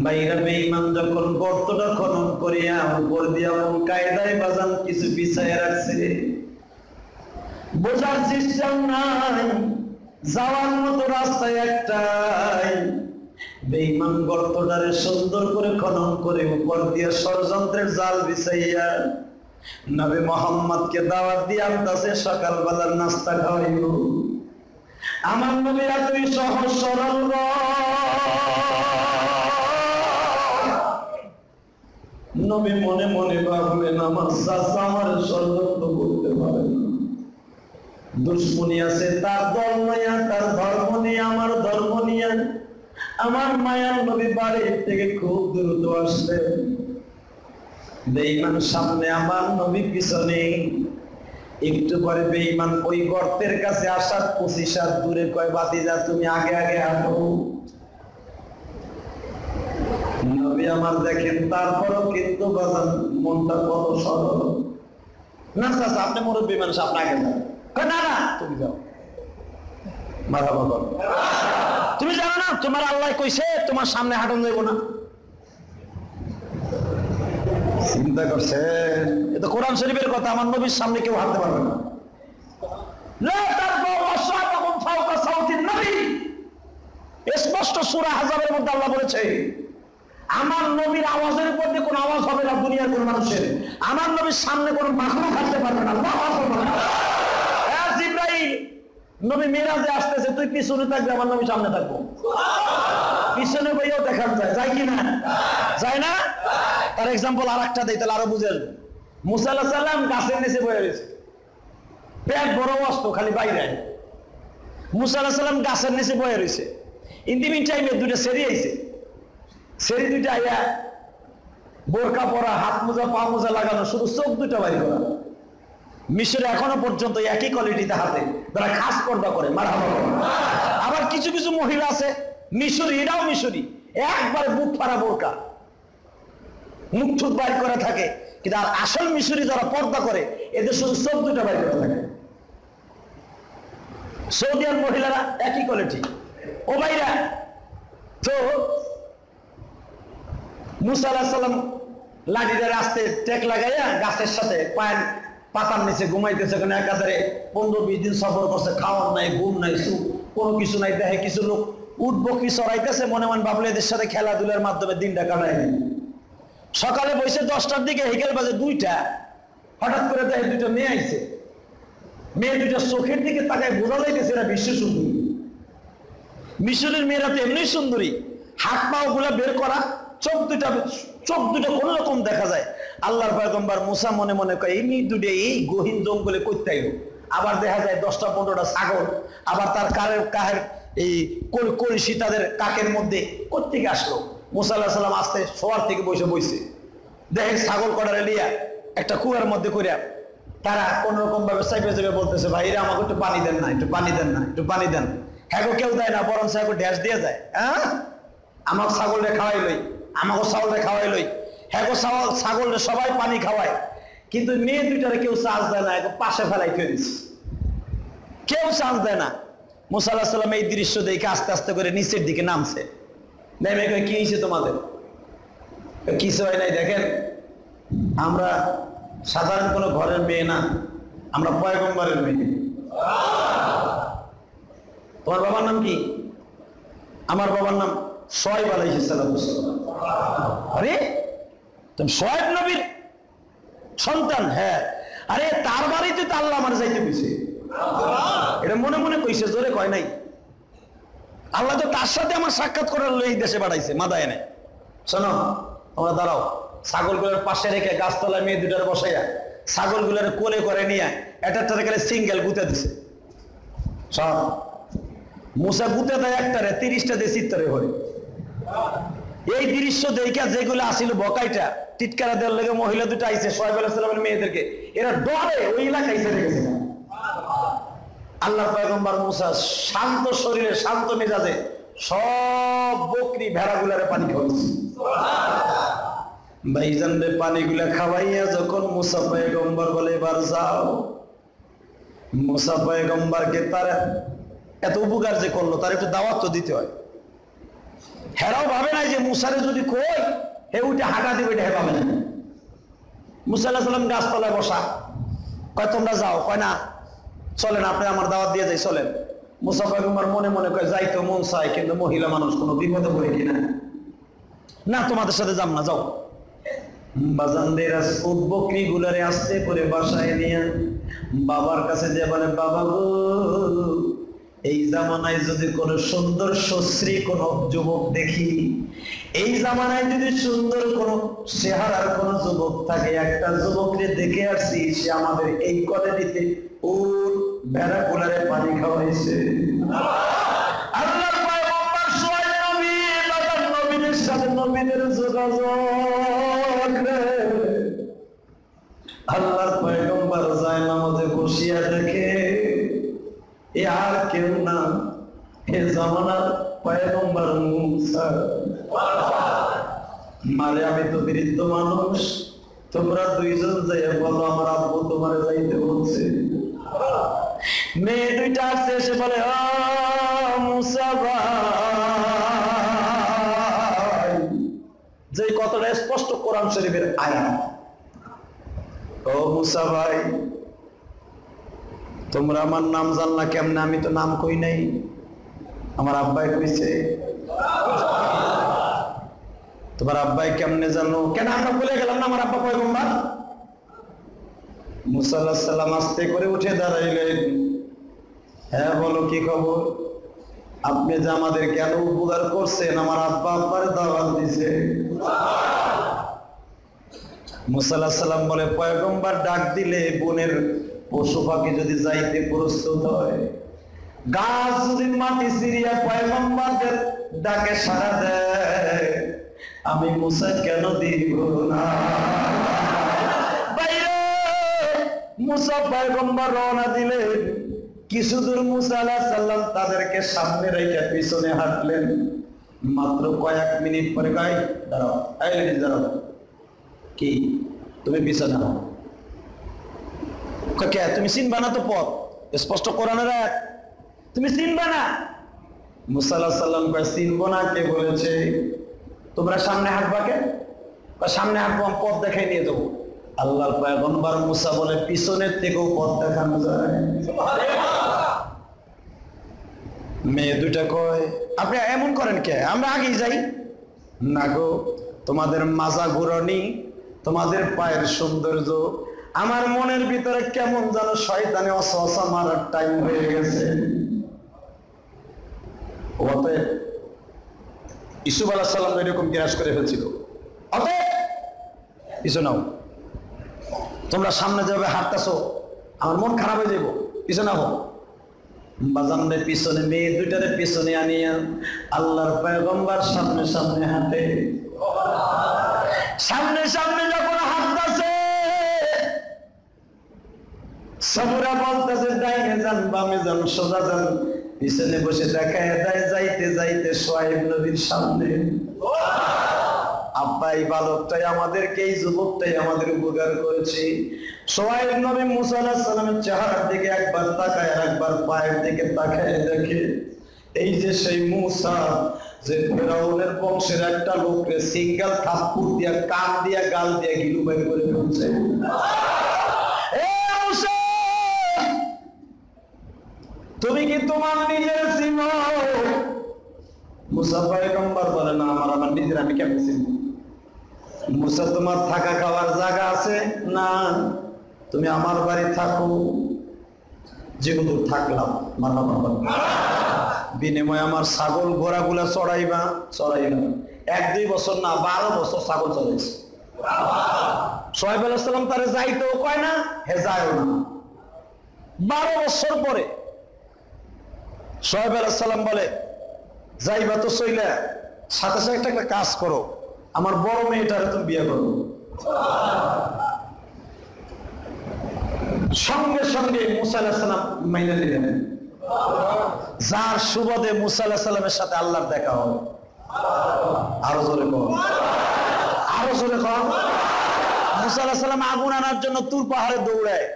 বাইরা বেঈমান যখন গর্তটা খনন করিয়া উপর দিয়া এমন কায়দায় বাজান কিছু বিছায় রাখছে, বোঝার সিস্টেম নাই, যাওয়ার মতো রাস্তা একটাই। বেঈমান গর্তটারে সুন্দর করে খনন করে উপর দিয়ে ষড়যন্ত্রের জাল বিছাইয়া নবী মুহাম্মদকে দাওয়াত দিয়ে আনতাছে সকালবেলার নাস্তা খাওয়াইব। আমার নবী এতই সহজ সরল, নবী মনে মনে ভাবলেন আমার চাচা আমার ষড়যন্ত্র করতে পারে না, দুশ্মনী আছে তার দল নিয়ে, তার ধর্ম নিয়ে, আমার ধর্ম নিয়ে। আমার মায়ার নবী বাড়ির থেকে খুব দ্রুত আসলেন, বেঈমান সামনে, আমার নবী পিছনে। একটু পরে বেঈমান ওই গর্তের কাছে আসার 25 হাত দূরে কয় বাতিজা তুমি আগে আগে হাঁটো। নবী আমার দেখেন তারপরও কিন্তু বাজান মনটা কত সরল। না চাচা আপনি মুরব্বী মানুষ, আপনি আগে যান। না না তুমি যাও, মারহাবা করো। তুমি জানো না তোমার আল্লাহ কইছে তোমার সামনে হাঁটন যাইব না। চিন্তা করছে এটা কোরআন শরীফের কথা, আমার নবীর সামনে কেউ হাঁটতে পারবে না। স্পষ্ট সূরা আহজাবের মধ্যে আল্লাহ বলেছে আমার নবীর আওয়াজের উপর দিয়ে কোন আওয়াজ হবে না দুনিয়ার কোন মানুষের। আমার নবীর সামনে কোন মাখলুক হাঁটতে পারবে না। জিবরাইল নবী মিরাজে আসতেছে, তুই পিছনে থাকবি, আমার নবী সামনে থাকবো। পিছনে বইও দেখা যায়, যায় কিনা? যায় না? তার এক্সাম্পল আর একটা দেই, তাহলে আরো বুঝে আসবে। মুসা আলাইহিস সালাম গাছের নিচে বসে রয়েছে, পেট বড় অস্ত খালি বাইরে। মুসা আলাইহিস সালাম গাছের নিচে বসে রয়েছে, ইন দি মিন টাইমে দুইটা সেরি আইছে, সেরি দুইটা আইয়া বোরকা পরা, হাত মোজা পা মোজা লাগানো, শুধু চোখ দুটো বাড়ি করা। মিশরে এখনো পর্যন্ত একই কোয়ালিটিতে হাতে তারা খাস পর্দা করে। মারহাবা। আবার কিছু কিছু মহিলা আছে মিশরি, এরাও মিশরি, একবারে বুক ফাড়া বোরকা, মুখ ঠুক বাইর করে থাকে, কিন্তু আর আসল মিশরি যারা পর্দা করে এদের শুধু চোখ দুটো বাইর করে থাকে। সৌদিয়ান মহিলারা একই কোয়ালিটি। ও ভাইরা, তো মুসা আলাইহিস সালাম লাঠিটার আস্তে টেক লাগাইয়া গাছের সাথে পায়ের পাতার নিচে ঘুমাইতেছে। একাধারে 15-20 দিন সফর করছে, খাওয়ার নাই, ঘুম নাই, কোনো কিছু নাই। দেখে কিছু লোক উট বকরি চড়াইতেছে, মনে মনে ভাবলে এদের সাথে খেলাধুলার মাধ্যমে দিনটা কাটায়। সকালে বসে 10টার দিকে, বিকেল বাজে 2টা, হঠাৎ করে দেখে 2টা মেয়ে আইছে। মেয়ে 2টা চোখের দিকে তাকায় বোঝা যাইতেছে এরা বিশ্ব সুন্দরী। মিশরের মেয়েরা তো এমনি সুন্দরী, হাত পা গুলা বের করা, চোখ দুটো কোন রকম দেখা যায়। আল্লাহর পয়গম্বর মুসা মনে মনে কয় এই মেয়ে দুটো এই গহীন জঙ্গলে করতে আইলো। আবার দেখা যায় 10টা-15টা ছাগল, আবার তার কাহের এই কলসি তাদের কাকের মধ্যে কোত্থেকে আসলো। মুসা আলাইহিস সালাম আস্তে শোয়ার থেকে বসে দেখে ছাগল কটারে লিয়া একটা কুয়ার মধ্যে করিয়া তারা কোন রকম ভাবে চাইপে চেপে বলতেছে, ভাইরা আমাকে একটু পানি দেন না, একটু পানি দেন না, একটু পানি দেন। হ্যাঁ কেউ দেয় না, বরং সাহেব ড্যাশ দিয়ে যায়। হ্যাঁ, আমার ছাগলরে খাওয়াই লই, আমাকে ছাগলরে খাওয়াই লই। হ্যাঁ ছাগলরে সবাই পানি খাওয়ায়, কিন্তু মেয়ে 2টারে কেউ চান্স দেয় না, পাশে ফেলাই ফেলে দিচ্ছে, কেউ চান্স দেয় না। মুসা আলাইহিস সালাম এই দৃশ্য দেখে আস্তে আস্তে করে নিচের দিকে নামছে। নেমে কি হয়েছে তোমাদের? কিছু হয় নাই। দেখেন, আমরা সাধারণ কোনো ঘরের মেয়ে না, আমরা পয়গম্বরের মেয়ে। তোমার বাবার নাম কি? আমার বাবার নাম শুআয়ব আলাইহিস সালাম। আরে তুমি শুআয়ব নবীর সন্তান? হ্যাঁ। আরে তার বাড়িতে তো আল্লাহ আমার যাইতে কইছে, এটা মনে মনে কইছে, জোরে কয় নাই। আল্লাহ তো তার সাথে আমার সাক্ষাৎ করার এই দেশে পাঠাইছে, মাদায় নাই। শোনো, তোমরা দাঁড়াও। ছাগলগুলোর পাশে রেখে গাছতলায় মেয়ে 2টার বসাইয়া ছাগলগুলোর কোলে করে নিয়ে একটা সিঙ্গেল গুতে দিছে। সব মুসা গুতে দেয় একটারে, 30টা দিয়ে চিত্তরে ভরে। এই দৃশ্য দেখে যেগুলো আসিল বকাইটা টিটকারা দেওয়ার লেগে মহিলা 2টা আইছে শুআয়ব আলাইহিস সালামের মেয়েদেরকে, এরা ডরে ওই এলাকায় ছেড়ে গেছে। আল্লাহর পয়গম্বর মুসা শান্ত শরীরে, শান্ত মেজাজে সব বকরি ভেড়াগুলারে পানি খাওয়াইছে। ভাইজান রে পানিগুলা খাওয়াইয়া যখন মুসা পয়গম্বর বলে এবার যাও, মুসা পয়গম্বরকে তার এত উপকার যে করলো তার একটু দাওয়াত তো দিতে হয়। হেরাও ভাবে নাই যে মুসারে যদি কই হে উঠে হাঁটা দিবে, এটা হে ভাবে না। মুসা আলাইহিস সালাম গাছতলায় বসা, কয় তোমরা যাও, কয় না চলেন, আপনি আমার দাওয়াত দিয়ে যাই, চলেন। মুসা পয়গম্বর মনে মনে কয় যাই তো মন চায়, কিন্তু মহিলা মানুষ কোনো বিপদে পড়ে কিনা, না তোমাদের সাথে যাম না, যাও। বাজানদের উট বকরি গুলারে আস্তে করে বাসায় নিয়ে বাবার কাছে যে বলে, বাবা গো, এই জামানায় যদি কোন সুন্দর সুশ্রী কোন যুবক দেখি, এই জামানায় যদি সুন্দর কোন চেহারার কোন যুবক থাকে, একটা যুবককে দেখে আসছি, সে আমাদের এই কলোনিতে উট ভেড়া গুলারে পানি খাওয়াইছে। আল্লাহর পয়গম্বর শুআয়ব নবী বাবার নবীদের সাথে নবীদের যোগাযোগ। আল্লাহর পয়গম্বর যায় নামাজে বসিয়া দেখে এ আর কেউ না, এ জামানার পয়গম্বর মুসা। মারে আমি তো বৃদ্ধ মানুষ, তোমরা 2জন যাইয়া বলো আমার আব্বু তোমার যাইতে বলছে। মেয়ে 2টা আসছে, এসে বলে, ও মুসা ভাই, যে কতটা স্পষ্ট কোরআন শরীফের আয়াত, ও মুসা ভাই, তোমরা আমার নাম জানলা কেমনে? আমি তো নাম কই নাই, আমার আব্বাই কইছে। তোমার আব্বাই কেমনে জানো? কেন আমরা বলে গেলাম না আমার আব্বা পয়গম্বর? মুসা আলাইহিস সালাম আস্তে করে উঠে দাঁড়াইলেন। হ্যাঁ বলো, কি খবর? আপনি যে আমাদের কেন উপকার করছেন, আমার আব্বা আব্বারে দাওয়াত দিছে। মুসা আলাইহিস সালাম বলে, পয়গম্বর ডাক দিলে বনের পশু পাখি যদি যাইতে প্রস্তুত হয়, গাছ যদি মাটি চিরিয়া পয়গম্বরদের ডাকে সাড়া দেয়, আমি মুসা কেন দিব না? বাইরে মুসা পয়গম্বর রওনা দিলেন। কিছু দূর মুসা আলাইহিস সালাম তাদেরকে সামনে রেখে পিছনে হাঁটলেন। মাত্র কয়েক মিনিট পরে কয়, দাঁড়াও, এই লেডিস দাঁড়াও। কি তুমি পিছনে হও? কে? তুমি চিনবা না তো পথ, স্পষ্ট কোরআনের আয়াত, তুমি চিনবা না? মুসা আলাইহিস সালাম কয়, চিনবো না? কে বলেছে? তোমরা সামনে হাঁটবা কে? সামনে হাঁটবো, আমি পথ দেখাই নিয়ে যাবো। আল্লাহর পয়গম্বর মুসা বলে, পিছনের থেকেও পথ দেখানো যায়। মেয়ে দুইটা কয়, আপনি এমন করেন কে? আমরা আগেই যাই না গো, তোমাদের মাজা ঘুরনি, তোমাদের পায়ের সৌন্দর্য, আমার মনের ভিতরে কেমন যেন শয়তানে অসহসা মারার টাইম হয়ে গেছে। অতএব ইউসুফ আলাইহিস সালাম এরকম গ্রাস করে ফেলছিল। অতএব পিছু নাও, তোমরা সামনে যাবে হাঁটতেছো, আমার মন খারাপ হয়ে যাবো, পিছনে হো। বাজানদের পিছনে, মেয়ে দুইটারে পিছনে আনিয়া আল্লাহর পয়গম্বর সামনে সামনে হাঁটে। সামনে সামনে যখন হাঁটতেছে, সবুরা বলতেছে ডাইনে যান, বামে যান, সোজা যান। পিছনে বসে দেখায় দেয়, যাইতে যাইতে সোহাইব নবীর সামনে। আব্বা, এই বালকটাই আমাদেরকে, এই যুবকটাই আমাদের উপকার করেছে। সোহাইব নবী মুসা আলাইহিস সালামের চেহারার দিকে একবার তাকায়, আর একবার পায়ের দিকে তাকায়, দেখে এই যে সেই মুসা, যে ফেরাউনের বংশের একটা লোককে সিঙ্গেল থাপ্পড় দিয়া, কান দিয়া, গাল দিয়া গিলু বের করে ফেলছে। তুমি কি তোমার নিজের চিনো? মুসা পয়গম্বর বলে, না, আমার নিজের আমি কেমন চিনব? মুসা, তোমার থাকা খাওয়ার জায়গা আছে? না, তুমি আমার বাড়ি থাকো। যেহেতু থাকলাম, বিনিময়ে আমার ছাগল ঘোড়াগুলা চড়াইবা। 1-2 বছর না, 12 বছর ছাগল চড়াইছে। সোহাইব আলাইহিস সালাম তারে যাইতেও কয় না, হে যায়ও না। 12 বছর পরে সোহাইব আলাইহিস সালাম বলে, যাইবা তো চইলা, সাথে সাথে একটা কাজ করো, আমার বড় মেয়েটারে তুমি বিয়ে করো। সঙ্গে সঙ্গে মুসা আলাইহিস সালাম মাইনা নিলেন, যার সুবাদে মুসা আলাইহিস সালামের সাথে আল্লাহর দেখা হবে। আরো জোরে কর, আরো জোরে কর। মুসা আলাইহিস সালাম আগুন আনার জন্য তুর পাহাড়ে দৌড়ায়।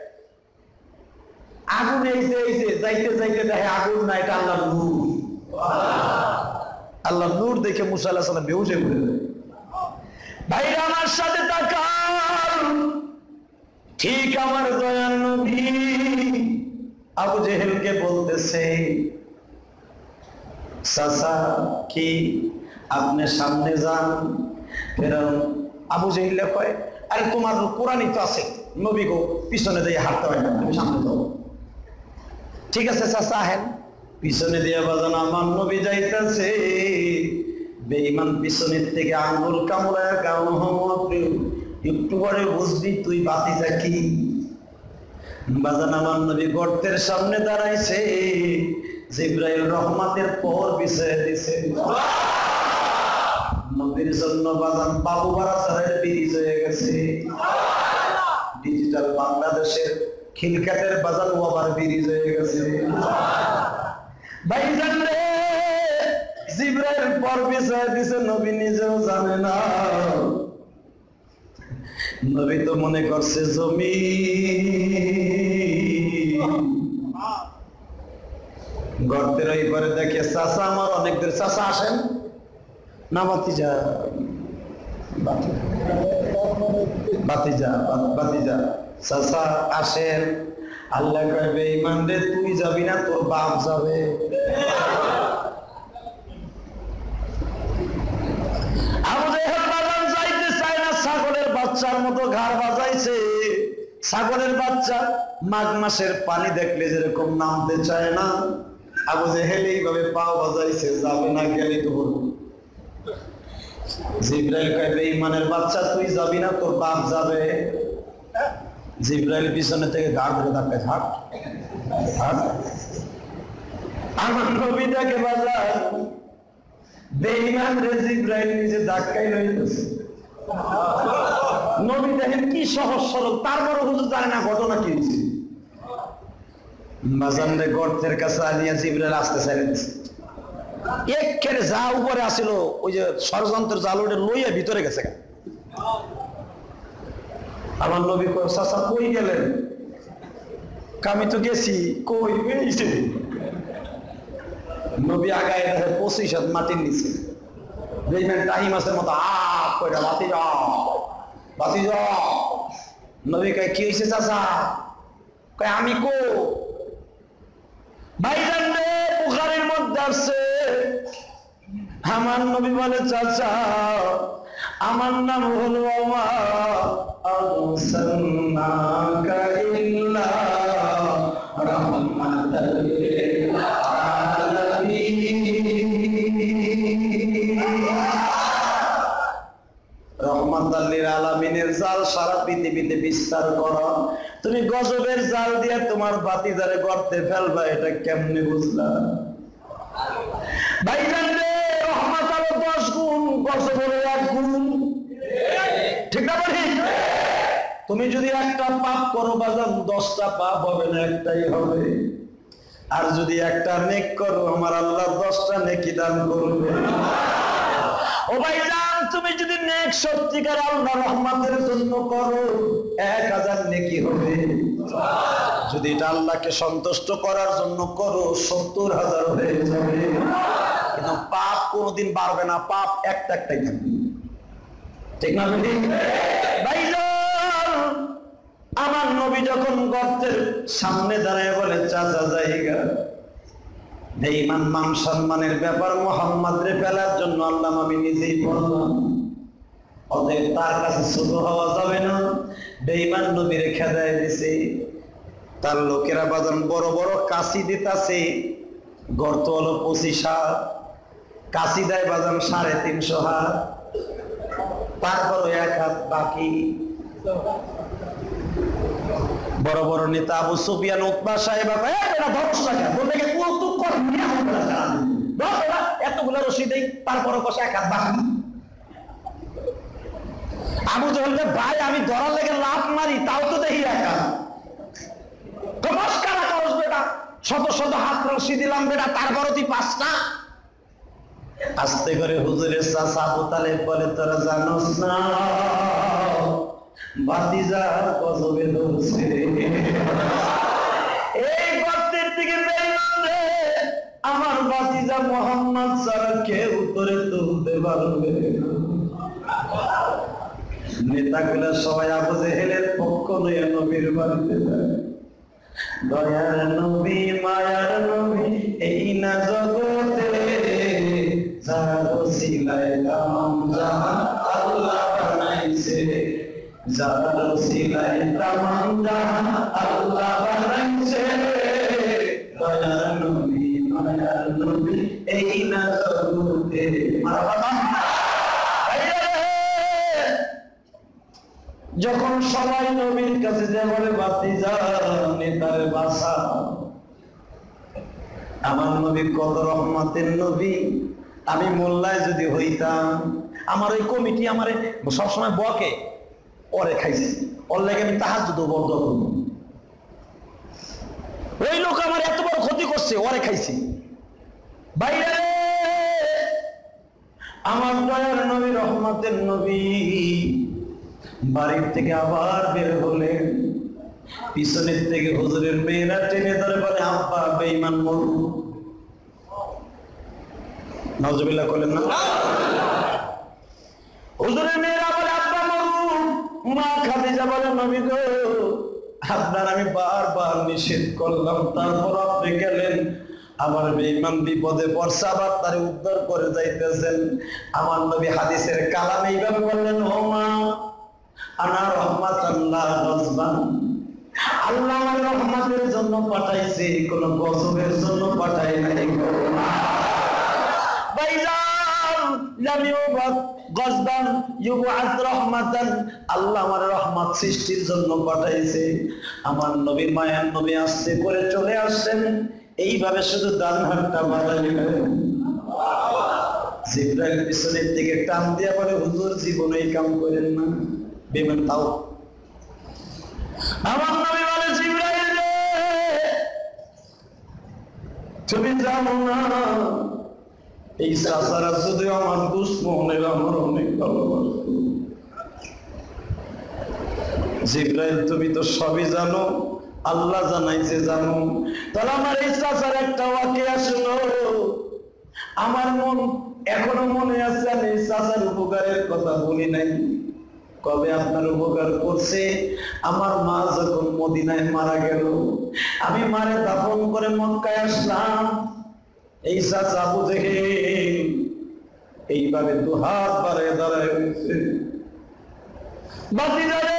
আগুন এইছে যাইতে যাইতে দেখে আগুন না, এটা আল্লাহর নূর। আল্লাহর নূর দেখে মুসা আলাইহিস সালাম বেহুশ হয়ে পড়ে যায়। ভাইরা আমার সাথে তাকান, ঠিক আমার দয়াল নবী আবু জেহেলকে বলতেছে, চাচা কি আপনি সামনে যান? ফেরাউন আবু জেহেল কয়, আরে তোমার কোরআনই তো আছে, নবী গো পিছনে দিয়ে হাঁটতে হয় না, তুমি সামনে যাও। ঠিক আছে চাচা, আহেন। পিছনে দিয়ে বাজান আমার নবী যাইতেছে। বেঈমান পিছনের থেকে আঙ্গুল কামড়ায়, একটু পরে বুঝবি তুই বাতিজা কি। বাজান আমার নবী গর্তের সামনে দাঁড়াইছে, জিবরাইল রহমতের পর বিছায় দিছে। নবীর জন্য বাজান বাবু বারাসারের ব্রিজ হয়ে গেছে। ডিজিটাল বাংলাদেশের খিলকাতের বাজান ওভার ব্রিজ হয়ে গেছে। ভাইজান রে, জিবরাইল পর বিছায় দিছে, নবী নিজেও জানে না। নবী তো মনে করছে জমি। গর্তের ওই পরে দেখে চাচা আমার অনেক দূর। চাচা আসেন না, বাতিজা বাতিজা চাচা আসেন। আল্লাহ কয়, বেঈমান রে, তুই যাবি না, তোর বাপ যাবে। ছাগলের বাচ্চার মতো ঘাড় বাজাইছে। ছাগলের বাচ্চা মাঘ মাসের পানি দেখলে যেরকম নামতে চায় না, আবু জেহেল এইভাবে পাও বাজাইছে, যাবে না, গেলে তো বলবো। জিবরাইল কয়, বেঈমানের বাচ্চা তুই যাবি না, তোর বাপ যাবে। জিবরাইল পিছনে থেকে ঘাড় ধরে ধাক্কায়, হাট হাট। আমার নবীটাকে বাজার বেঈমান রে জিবরাইল নিজে ধাক্কাই লইতেছে। নবী দেখেন কি সহজ সরল, তারপর হুজুর জানে না ঘটনা কি হয়েছে। বাজানরে গর্তের কাছে আনিয়া জিবরাইল আসতে চাইছে, একের যা উপরে আসিল ওই যে ষড়যন্ত্রের জাল ওটা লইয়া ভিতরে গেছে। আমার নবী কই চাচা কই গেলেন? আমি তো গেছি। কই গেছে? নবী আগায় দেখে 25 হাত মাটির নিচে, দেখবেন টাহি মাছের মতো আপ করে বাতি যাও বাতি যাও। নবী কয় কি হয়েছে চাচা? কয় আমি কো ভাইজান রে, বুখারীর মধ্যে আছে। আমার নবী বলে চাচা আমার নাম হলো আরসালনাকা ইল্লা রাহমাতাল লিল আলামিন। রহমাতাল লিল আলামিনের জাল সারা পৃথিবীতে বিস্তার করো। তুমি গজবের জাল দিয়ে তোমার ভাতিজারে গর্তে ফেলবা, এটা কেমনে বুঝলা? ভাইজান রে, রহমত হলো 10 গুণ, গজব হলো 1 গুণ। ঠিক না বলি? তুমি যদি একটা পাপ করো বাজান, 10টা পাপ হবে না, একটাই হবে। আর যদি একটা নেক করো, আমার আল্লাহ 10টা নেকি দান করবে। ও ভাইজান, তুমি যদি নেক সত্যিকার আল্লাহ রহমতের জন্য করো, 1000 নেকি হবে। যদি এটা আল্লাহকে সন্তুষ্ট করার জন্য করো, 70,000 হয়ে যাবে। কিন্তু পাপ কোনোদিন বাড়বে না, পাপ একটাই থাকবে। ঠিক না বেটি? ভাইজান, আমার নবী যখন গর্তের সামনে দাঁড়ায় বলে চাচা জায়গা, বেঈমান মান সম্মানের ব্যাপার, মুহাম্মদ রে ফেলার জন্য আল্লাহ আমি নিজেই বললাম, অতএব তার কাছে ছোট হওয়া যাবে না। বেঈমান নবীরে খেদায় দিছে। তার লোকেরা বাজান বড় বড় কাশি দিতাছে। গর্ত হলো 25 হাত, কাশি দেয় বাজান 350 হাত, তারপর 1 হাত বাকি। বড় বড় নেতা আবু সুফিয়ান, উতবা সাহেব এতগুলো রশি দেই, তারপর কষা 1 হাত বাকি। আবু জহল ভাই আমি ধরার লেগে লাফ মারি, তাও তো দেখি 1 হাত। নমস্কার করস বেটা, শত শত হাত রশি দিলাম বেটা, তারপরও তুই 5টা। আস্তে করে হুজুরের চাচা আবু তালেব বলে তোরা জানোস না ভাতিজার গজবে ধরছে। এই গর্তের দিকে বেঈমান রে, আমার ভাতিজা মুহাম্মদ ছাড়া কেউ উত্তরে তুলতে পারবে না। নেতাগুলো সবাই আবু জেহেলের পক্ষ নিয়ে নবীর বাড়িতে যায়। দয়ার নবী মায়ার নবী এই না জগতে, যার ওসিলায় তামাম জাহান আল্লাহ বানাইছে, যার ওসিলায় তামাম জাহান আল্লাহ বানাইছে। দয়ার নবী মায়ার নবী এই না জগতে। যখন সবাই নবীর কাছে যে বলে ভাতিজা নেতারে বাসা, আমার নবী কত রহমতের নবী। আমি মোল্লায় যদি হইতাম, আমার ওই কমিটি আমারে সবসময় বকে, ওরে খাইছে, ওর লাগে আমি তাহাজ্জুদ বন্ধ করব। ওই লোক আমার এত বড় ক্ষতি করছে, ওরে খাইছি। বাইরে আমার দয়ার নবী রহমতের নবী বাড়ির থেকে আবার বের হলেন। পিছনের থেকে হুজুরের মেয়েরা টেনে ধরে বলে আব্বা বেঈমান মরু। নাউজুবিল্লাহ বলেন না। হুজুরের মেয়েরা বলে আব্বা মরু। মা খাদিজা বলে নবী গো, আপনার আমি বারবার নিষেধ করলাম, তারপর আপনি গেলেন। আমার বেঈমান বিপদে পড়ছে, আবার তারে উদ্ধার করে যাইতেছেন। আমার নবী হাদিসের কালামে এইভাবে বললেন, ও মা আনা রহমাতাল্লাহ গজবান, আল্লাহ আমার রহমতের জন্য পাঠাইছে, কোন গজবের জন্য পাঠাই নাই। ভাইজান লাম ইউবাদ গজবান ইউবাদ রহমাতান, আল্লাহ আমার রহমত সৃষ্টির জন্য পাঠাইছে। আমার নবী মায়ার নবী আসতে করে চলে আসছেন, এইভাবে শুধু ডান হাতটা বাড়াইলেন। জিবরাইল পিছনের দিকে টান দিয়া বলে, হুজুর জীবনে এই কাম করেন না, বেমান তাও। আমার নবী বলে, জিবরাইল রে তুমি জানো না এই চাচারা যদি আমার দুশ্মনের আমার অনেক ভালোবাসত। জিবরাইল তুমি তো সবই জানো, আল্লাহ জানাইছে জানো, তাহলে আমার এই চাচার একটা ওয়াকিয়া শুনো। আমার মন এখনো মনে আছে, আমি এই চাচার উপকারের কথা বলি নাই। কবে আপনার উপকার করছে? আমার মা যখন মদিনায় মারা গেল, আমি মারে দাফন করে মক্কায় আসলাম, এই চাচা আবু জেহেল এইভাবে দুহাত বাড়ায় দাঁড়ায় রয়েছে। বাতিদারে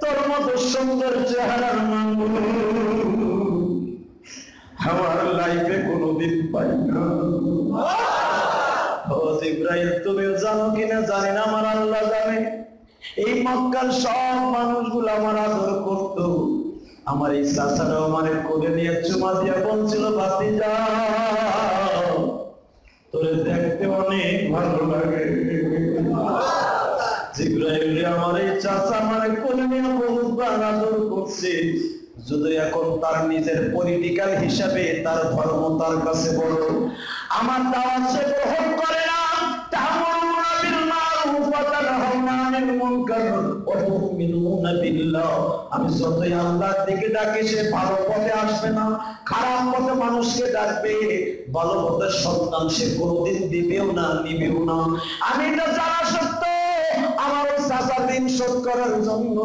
তোর মতো সুন্দর চেহারার মানুষ আমার লাইফে কোনোদিন পাই না। ও জিবরাইল তুমিও জানো কিনা জানি না, আমার আল্লাহ জানে। এই মক্কার সব মানুষগুলো আমার আদর করতো, আমার এই চাচারাও আমার কোলে নিয়ে চুমা দিয়া বলছিল, ভাতিজা তোরে দেখতে অনেক ভালো লাগে। জিবরাইল আমার এই চাচা আমার কোলে নিয়ে বহুবার আদর করছে, যদি এখন তার নিজের পলিটিক্যাল হিসাবে তার ধর্ম তার কাছে বড়, আমার দাওয়াত সে গ্রহণ করে না। তা'মুরুনা বিল মারুফ ওয়া তানহাউনা আনিল মুনকার ওয়া তু'মিনুনা বিল্লাহ। আমি যতই আল্লাহর দিকে ডাকি সে ভালো পথে আসবে না, খারাপ পথে মানুষকে ডাকবে, ভালো পথের সন্তান সে কোনোদিন দিবেও না, নিবেও না। আমি এটা জানা সত্য, আমার চাচা দিন শোধ করার জন্য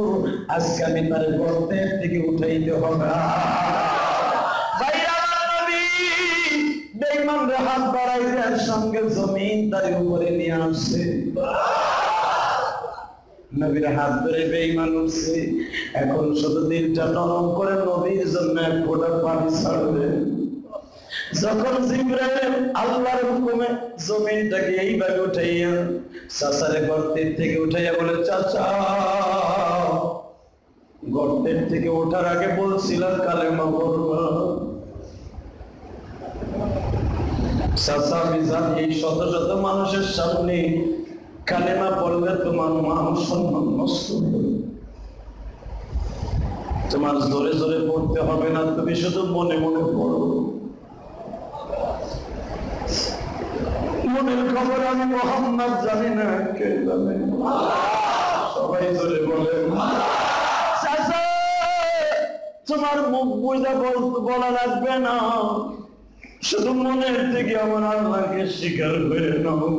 আজকে আমি তার গর্তের থেকে উঠাইতে হবে। বেঈমানরা হাত বাড়াই দেওয়ার সঙ্গে জমিন তার উপরে নিয়ে আসে, নবীর হাত ধরে বেঈমান উঠছে। এখন শুধু দিলটা নরম করে নবীর জন্য এক ফোঁটা পানি ছাড়বে। যখন জিবরাইল আল্লাহর হুকুমে জমিনটাকে এইভাবে উঠাইয়া চাচারে গর্তের থেকে উঠাইয়া বলে, চাচা গর্তের থেকে ওঠার আগে বলছিলাম কালেমা পড়বা। চাচা আমি জানি এই শত শত মানুষের সামনে কালেমা পড়লে তোমার মান সম্মান নষ্ট হবে, তোমার জোরে জোরে পড়তে হবে না, তুমি শুধু মনে মনে পড়ো। মনের খবর আমি মোহাম্মদ জানি না, কে জানে? সবাই জোরে বলে, চাচা তোমার মুখ বুঝা বলা লাগবে না, শুধু মনের থেকে আমার আল্লাহকে স্বীকার করে নাও।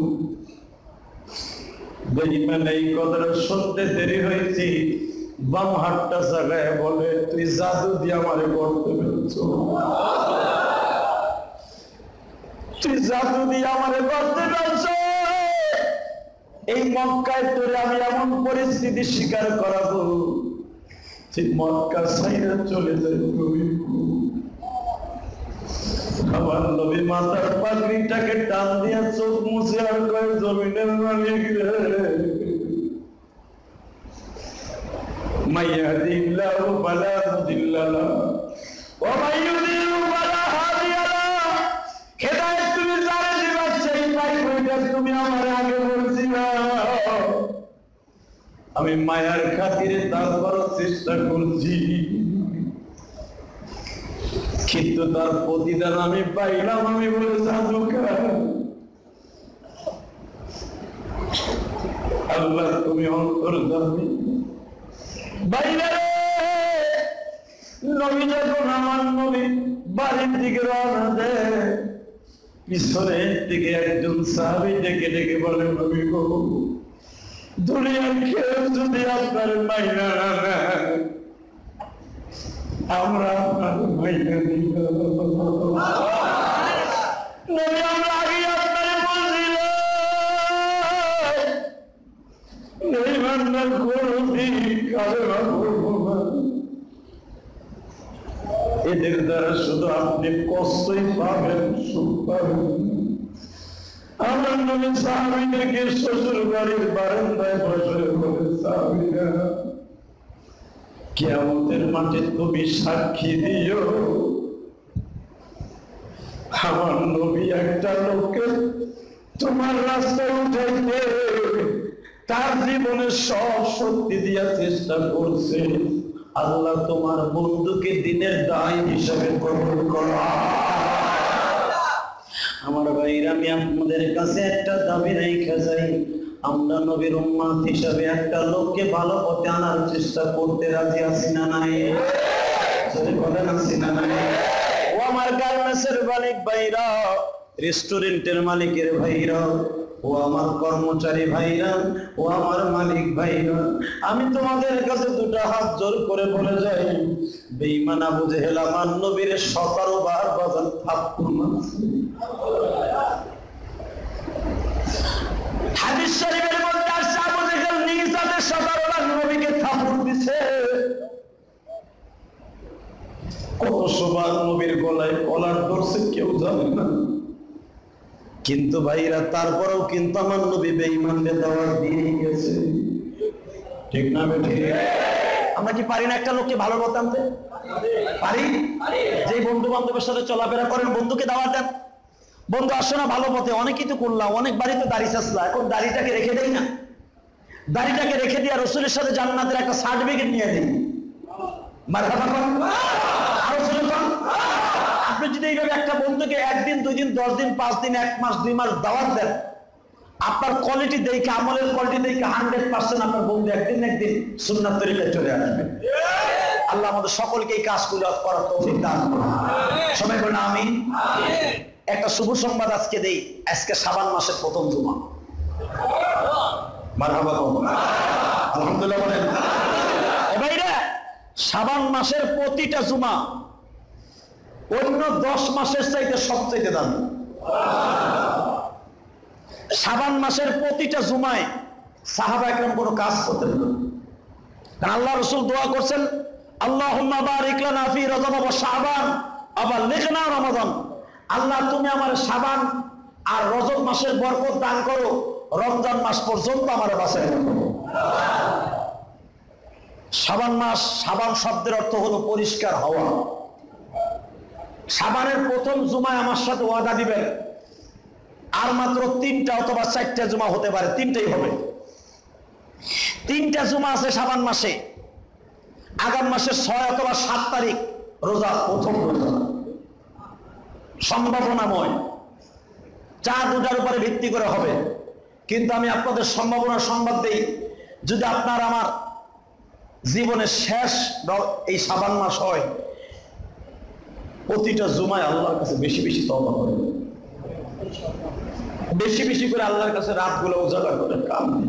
বেঈমান এই কথাটা শুনতে দেরি হয়েছে, বাম হাতটা জাগায় বলে, তুই জাদু দিয়ে আমারে করতে পেরেছ, তুই জাদু দিয়ে আমারে করতে পেরেছ। এই মক্কায় তোরে আমি এমন পরিস্থিতি স্বীকার করাবো, তুই মক্কা ছাইরা চলে যাই। আমার নবী মাথার পাগড়িটাকে টান দিয়া চোখ মুছে আর কয়, জমিনের মালিক রে, মাইয়াহদিল্লাহু ফালা মুদিল্লা লাহু ওয়া মাইয়ুদ্লিলহু ফালা হাদিয়া লাহু। হেদায়েত তুমি যারে দিবা সেই পাইবে, তুমি আমারে আগে বলছিলা। আমি মায়ার খাতিরে তারপর চেষ্টা করছি, কিন্তু তার প্রতিদান আমি পাইলাম। আমি বলে আল্লাহ তুমি অন্তর্যামী। বাইরে নবী যখন আমার নবী বাড়ির দিকে রওনা দেয়, পিছনের দিকে একজন সাহাবী ডেকে ডেকে বলে, নবী গো, দুনিয়ার কেউ যদি আপনার মাইনা না নেয়, আমরা আপনার মাইনা নিব। নবী আমরা আগে আপনারে বলছিলাম, এই বান্দার কোনদিন কালেমা পড়বো না, এদের দ্বারা শুধু আপনি কষ্টই পাবেন, সুখ পাবেন। আমার নবী সাহাবীদেরকে শ্বশুর বাড়ির বারান্দায় বসে বলে, সাহাবীরা কিয়ামতের মাঠে তুমি সাক্ষী দিও, আমার নবী একটা লোককে তোমার রাস্তায় উঠাইতে তার জীবনের সব শক্তি দিয়া চেষ্টা করছে। আল্লাহ তোমার বন্ধুকে দিনের দায় হিসাবে কবুল করো। আমার ভাইরা, আমি আপনাদের কাছে একটা দাবি রেখে যাই, আমরা নবীর উম্মত হিসাবে একটা লোককে ভালো পথে আনার চেষ্টা করতে রাজি আছি না নাই? বলেন আছি না নাই? ও আমার গার্মেন্টসের মালিক ভাইরা, রেস্টুরেন্টের মালিকের ভাইরা, ও আমার কর্মচারী ভাইরা, ও আমার মালিক ভাইরা, আমি তোমাদের কাছে দুটো হাত জোর করে বলে যাই, বেঈমান আবু জেহেল আমার নবীর 17 বার বাজার থাপ্পড় মারছে। হাদিস শরীফের মধ্যে আসছে আবু জেহেল নিজ হাতে 17 বার নবীকে থাপ্পড় দিছে। কত সবার নবীর গলায় কলার ধরছে কেউ জানে না, কিন্তু ভাইরা তারপরেও কিন্তু আমার নবী বেঈমানদের দাওয়াত দিয়ে গেছে। ঠিক না বেঠিক? আমরা কি পারি না একটা লোককে ভালো পথে আনতে? পারি। যে বন্ধু বান্ধবের সাথে চলাফেরা করেন, বন্ধুকে দাওয়াত দেন, বন্ধু আসো না ভালো পথে। অনেকেই তো করলাম, অনেক বাড়ি তো দাড়ি চাষলা, এখন দাড়িটাকে রেখে দেই না, দাড়িটাকে রেখে দিয়ে রসুলের সাথে জান্নাতের একটা সার্টিফিকেট নিয়ে দিই। মারহাবা কোন? আরো ছেলে কোন? আপনি যদি এইভাবে একটা বন্ধুকে 1 দিন 2 দিন 10 দিন 5 দিন 1 মাস 2 মাস দাওয়াত দেন, আপনার কোয়ালিটি দেখে, আমলের কোয়ালিটি দেখে 100% আপনার বন্ধু একদিন সুন্নাত তরিকায় চলে আসবে। আল্লাহ আমাদের সকলকে এই কাজগুলো করার তৌফিক দান করুন। সবাই বলুন আমিন। একটা শুভ সংবাদ আজকে দেই, আজকে শাবান মাসের প্রথম জুমা। মারহাবা বলুন, আলহামদুলিল্লাহ বলেন। ভাইরা, শাবান মাসের প্রতিটা জুমা অন্য 10 মাসের চাইতে সবচাইতে দামি। শাবান মাসের প্রতিটা জুমায় সাহাবা একরাম কোনো কাজ করতেন না, কারণ আল্লাহ রাসূল দোয়া করছেন, আল্লাহুম্মা বারিক লানা ফি রজব ওয়া শাবান ওয়া বাল্লিগনা রমাদান। আল্লাহ তুমি আমার শাবান আর রজব মাসের বরকত দান করো, রমজান মাস পর্যন্ত আমার বাঁচায় রাখো। শাবান মাস, শাবান শব্দের অর্থ হলো পরিষ্কার হওয়া। শাবানের প্রথম জুমায় আমার সাথে ওয়াদা দিবেন, আর মাত্র 3টা অথবা 4টা জুমা হতে পারে, 3টাই হবে। 3টা জুমা আছে শাবান মাসে, আগাম মাসের 6 অথবা 7 তারিখ রোজা, প্রথম রোজা সম্ভাবনাময়, চাঁদ ওঠার উপরে ভিত্তি করে হবে। কিন্তু আমি আপনাদের সম্ভাবনার সংবাদ দেই, যদি আপনার আমার জীবনের শেষ এই শাবান মাস হয়, প্রতিটা জুমায় আল্লাহর কাছে বেশি বেশি তওবা করেন, বেশি বেশি করে আল্লাহর কাছে রাতগুলো উজাগার করেন, কাম নেই।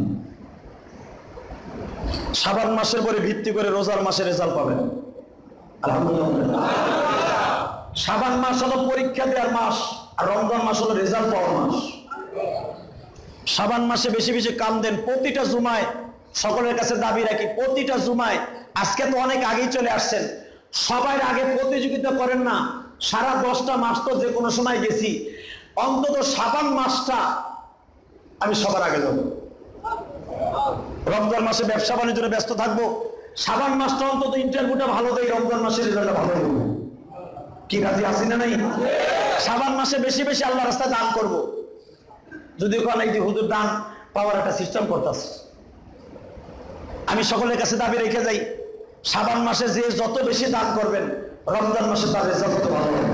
শাবান মাসের পরে ভিত্তি করে রোজার মাসে রেজাল্ট পাবেন, আলহামদুলিল্লাহ। শাবান মাস হলো পরীক্ষা দেওয়ার মাস, আর রমজান মাস হলো রেজাল্ট পাওয়ার মাস। শাবান মাসে বেশি বেশি কাম দেন। প্রতিটা জুমায় সকলের কাছে দাবি রাখি, প্রতিটা জুমায়, আজকে তো অনেক আগেই চলে আসছেন, সবার আগে প্রতিযোগিতা করেন না। সারা 10টা মাস তো যে কোনো সময় গেছি, অন্তত শাবান মাসটা আমি সবার আগে যাব। রমজান মাসে ব্যবসা বাণিজ্যে ব্যস্ত থাকবো, শাবান মাসটা অন্তত ইন্টারভিউটা ভালো দেয়, রমজান মাসের রেজাল্টটা ভালো দেবো। কি রাজি আছি না নাই? শাবান মাসে বেশি বেশি আল্লাহ রাস্তায় দান করব। যদি কোন হুজুর দান পাওয়ার একটা সিস্টেম করতেছে, আমি সকলের কাছে দাবি রেখে যাই, শাবান মাসে যে যত বেশি দান করবেন, রমজান মাসে তার রেজাল্ট তত ভালো হবে।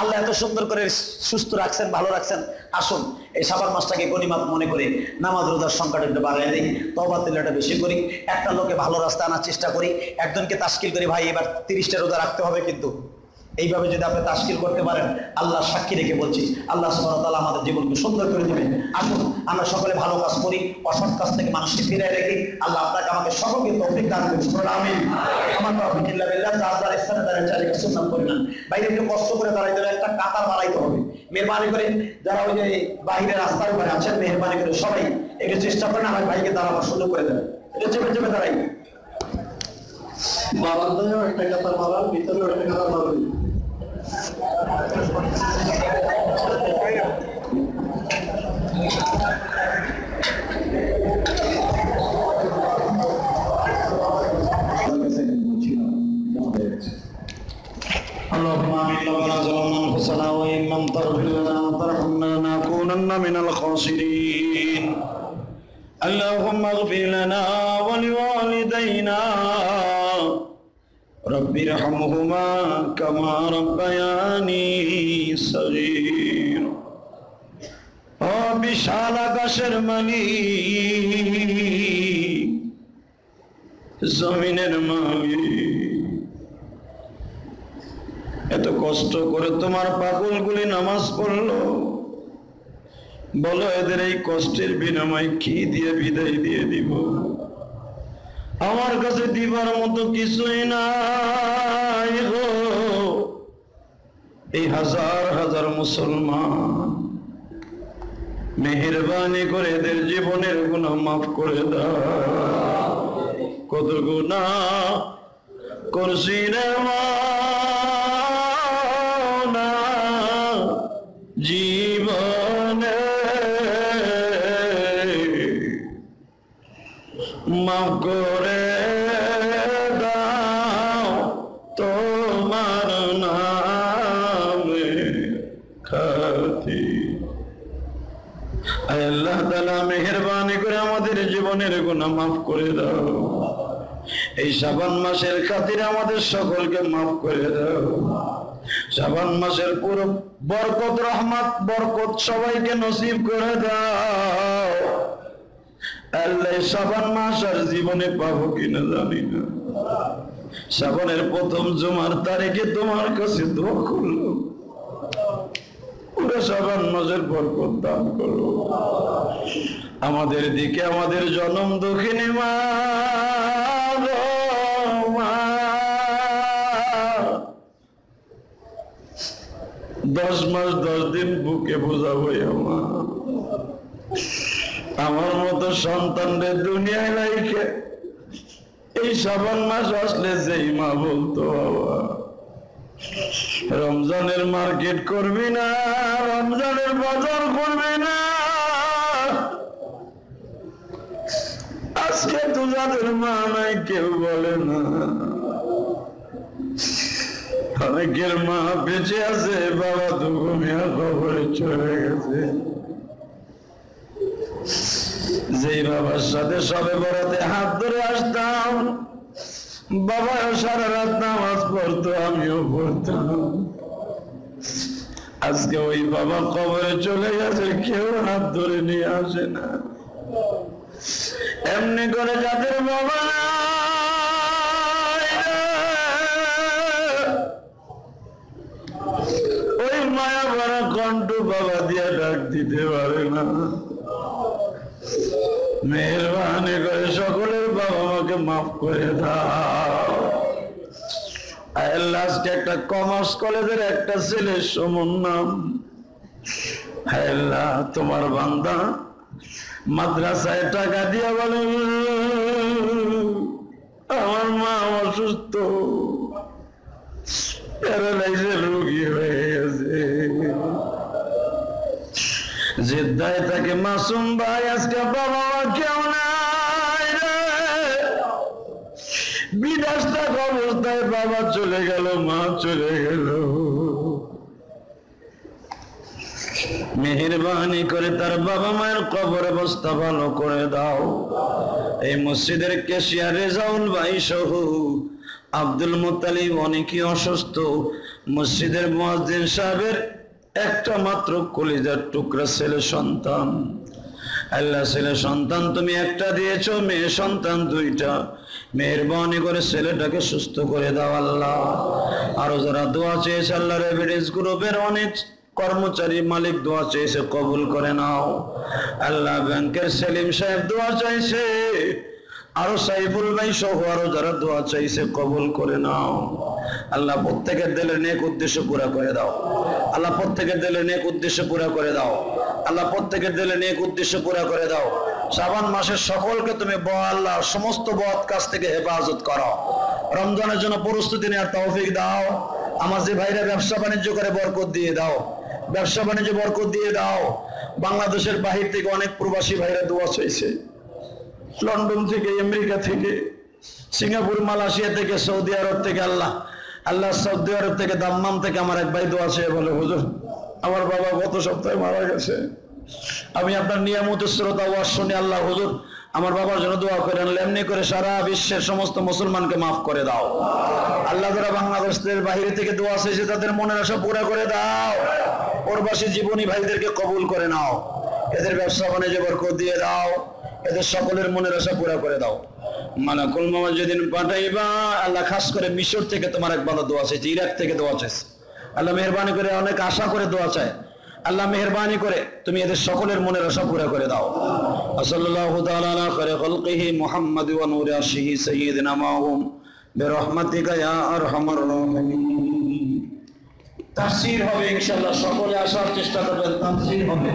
আল্লাহ এত সুন্দর করে সুস্থ রাখছেন, ভালো রাখছেন। আসুন এই শাবান মাসটাকে গনিমত মনে করে নামাজ রোজার সংখ্যাটা একটু বাড়াই দিই, তওবা তিলাওয়াতটা বেশি করি, একটা লোকে ভালো রাস্তা আনার চেষ্টা করি, একজনকে তাশকিল করি, ভাই এবার 30টা রোজা রাখতে হবে। কিন্তু এইভাবে যদি আপনি তাশকিল করতে পারেন, আল্লাহ সাক্ষী রেখে বলছি, আল্লাহ সুবহানাহু ওয়া তাআলা আমাদের জীবনকে সুন্দর করে দিবেন। আসুন আমরা সকলে ভালো কাজ করি, অসৎ কাজ থেকে মানুষকে ফিরিয়ে রেখি। আল্লাহ আপনাকে আমাকে সকলকে তৌফিক দান করুন, আমিন। আমার তৌফিক ইল্লা বিল্লাহ। যার স্থানে দাঁড়িয়ে চালিয়ে সুন্নাত পরিমাণ বাইরে একটু কষ্ট করে দাঁড়াইতে হবে, একটা কাতার বাড়াইতে হবে। মেহরবানি করে যারা ওই যে বাইরে রাস্তার উপরে আছেন, মেহরবানি করে সবাই একটু চেষ্টা করেন আমার ভাইকে দাঁড়াবার সুযোগ করে দেন। এটা চেপে চেপে দাঁড়াই, বারান্দায়ও একটা কাতার মারান, ভিতরেও একটা কাতার মারান। اللهم آمين. ربنا ظلمنا أنفسنا وإن لم تغفر لنا وترحمنا لنكون لنكونن من الخاسرين اللهم اغفر لنا ولوالدينا رب ارحمهما كما ربياني صغيرا বিশাল আকাশের মালিক জমিনের মালিক এত কষ্ট করে তোমার পাগলগুলি নামাজ পড়লো বলো এদের এই কষ্টের বিনিময়ে কি দিয়ে বিদায় দিয়ে দিব আমার কাছে দিবার মতো কিছুই নাই গো এই হাজার হাজার মুসলমান মেহেরবানি করে এদের জীবনের গুনাহ মাফ করে দাও কত গুনাহ করছি রে মাওলা জীবনে মাফ করে দাও তোমার নামে খাতির আল্লাহ তাআলা মেহেরবানি করে আমাদের জীবনের গুনাহ মাফ করে দাও এই শাবান মাসের খাতিরে আমাদের সকলকে মাফ করে দাও শাবান মাসের পুরো বরকত রহমত বরকত সবাইকে নসিব করে দাও আল্লাহ শাবান মাস আর জীবনে পাবো কিনা জানি না শাবানের প্রথম জুমার তারিখে তোমার কাছে দোয়া করলাম পুরো শাবান মাসের বরকত দান করো আমাদের দিকে আমাদের জনম দক্ষিণী মা 10 মাস 10 দিন বুকে বোঝাবো আমার মতো সন্তানদের দুনিয়ায় রাইখে এই শাবান মাস আসলে যেই মা বলতো বাবা রমজানের মার্কেট করবি না রমজানের বাজার করবি না আজকে তো যাদের মা নাই কেউ বলে না অনেকের মা বেঁচে আছে বাবা তো ঘুমিয়ে খবরে চলে গেছে যেই বাবার সাথে সবে বরাতে হাত ধরে আসতাম বাবা সারা রাত নামাজ পড়তো আমিও পড়তাম আজকে ওই বাবা কবরে চলে গেছে কেউ হাত ধরে নিয়ে আসে না এমনি করে যাদের বাবা ওই মায়া ভরা কণ্ঠ বাবা দিয়ে ডাক দিতে পারে না মেহেরবানি করে সকলের বাবা মাকে মাফ করে দাও আল্লাহ আজকে একটা কমার্স কলেজের একটা ছেলে সুমন নাম আল্লাহ তোমার বান্দা মাদ্রাসায় টাকা দিয়া বলে আমার মা অসুস্থ প্যারালাইজের রোগী হয়ে গেছে জিদ্দায় থাকে মাসুম ভাই আজকে বাবা কেউ নাই রে বিদেশ থাকা অবস্থায় বাবা চলে গেল মা চলে গেল মেহেরবানি করে তার বাবা মায়ের কবর অবস্থা ভালো করে দাও এই মসজিদের কেশিয়া রেজাউল ভাই সহ আব্দুল মুত্তালিব অনেকই অসুস্থ মসজিদের মুয়াজ্জিন সাহেবের একটা মাত্র কলিজার টুকরা ছেলে সন্তান আল্লাহ ছেলে সন্তান তুমি একটা দিয়েছো মেয়ে সন্তান দুইটা মেহেরবানি করে ছেলেটাকে সুস্থ করে দাও আল্লাহ আরো যারা দোয়া চেয়েছে আল্লাহর এভিডেন্স গ্রুপের অনেক কর্মচারী মালিক দোয়া চেয়েছে কবুল করে নাও আল্লাহ ব্যাংকের সেলিম সাহেব দোয়া চাইছে আরো সাইফুল ভাই সহ আরো যারা দোয়া চাইছে কবুল করে নাও আল্লাহ প্রত্যেকের দিলের নেক উদ্দেশ্য পুরা করে দাও আল্লাহ প্রত্যেকের দিলের নেক উদ্দেশ্য পুরা করে দাও আল্লাহ প্রত্যেকের দিলের নেক উদ্দেশ্য পুরা করে দাও শাবান মাসের সকলকে তুমি আল্লাহ সমস্ত বদ কাজ থেকে হেফাজত করো রমজানের জন্য প্রস্তুতি নেওয়ার তৌফিক দাও আমার যে ভাইরা ব্যবসা বাণিজ্য করে বরকত দিয়ে দাও ব্যবসা বাণিজ্য বরকত দিয়ে দাও বাংলাদেশের বাহির থেকে অনেক প্রবাসী ভাইরা দোয়া চাইছে লন্ডন থেকে আমেরিকা থেকে সিঙ্গাপুর মালয়েশিয়া থেকে সৌদি আরব থেকে আল্লাহ সৌদি আরব থেকে দাম্মাম থেকে আমার এক ভাই দোয়া চেয়ে বলে হুজুর আমার বাবা গত সপ্তাহে মারা গেছে আমি আপনার নিয়ামত শ্রোতা ওয়াজ শুনে আল্লাহ হুজুর আমার বাবার জন্য দোয়া করেন, এমনি করে সারা বিশ্বের সমস্ত মুসলমানকে মাফ করে দাও আল্লাহ। যারা বাংলাদেশের বাইরে থেকে দোয়া চেয়েছে তাদের মনের আশা পুরা করে দাও। প্রবাসী জীবনী ভাইদেরকে কবুল করে নাও, এদের ব্যবসা বাণিজ্য বরকত দিয়ে দাও, এদের সকলের মনের আশা পুরা করে দাও। মালাকুল মউত যেদিন পাঠাইবা আল্লাহ, খাস করে মিশর থেকে তোমার এক ভালো দোয়া চাইছে, ইরাক থেকে দোয়া চাইছে আল্লাহ, মেহরবানি করে অনেক আশা করে দোয়া চায় আল্লাহ, মেহরবানি করে তুমি এদের সকলের মনের আশা পুরা করে দাও। সাল্লাল্লাহু তাআলা আলা খায়রি খালকিহি মুহাম্মাদ ওয়া নূরি আরশিহি সাইয়্যিদিনা মাহুম বিরহমাতিকা ইয়া আরহামার রাহিমিন। তাফসীর হবে ইনশাআল্লাহ, সকলে আসার চেষ্টা করবেন, তাফসীর হবে।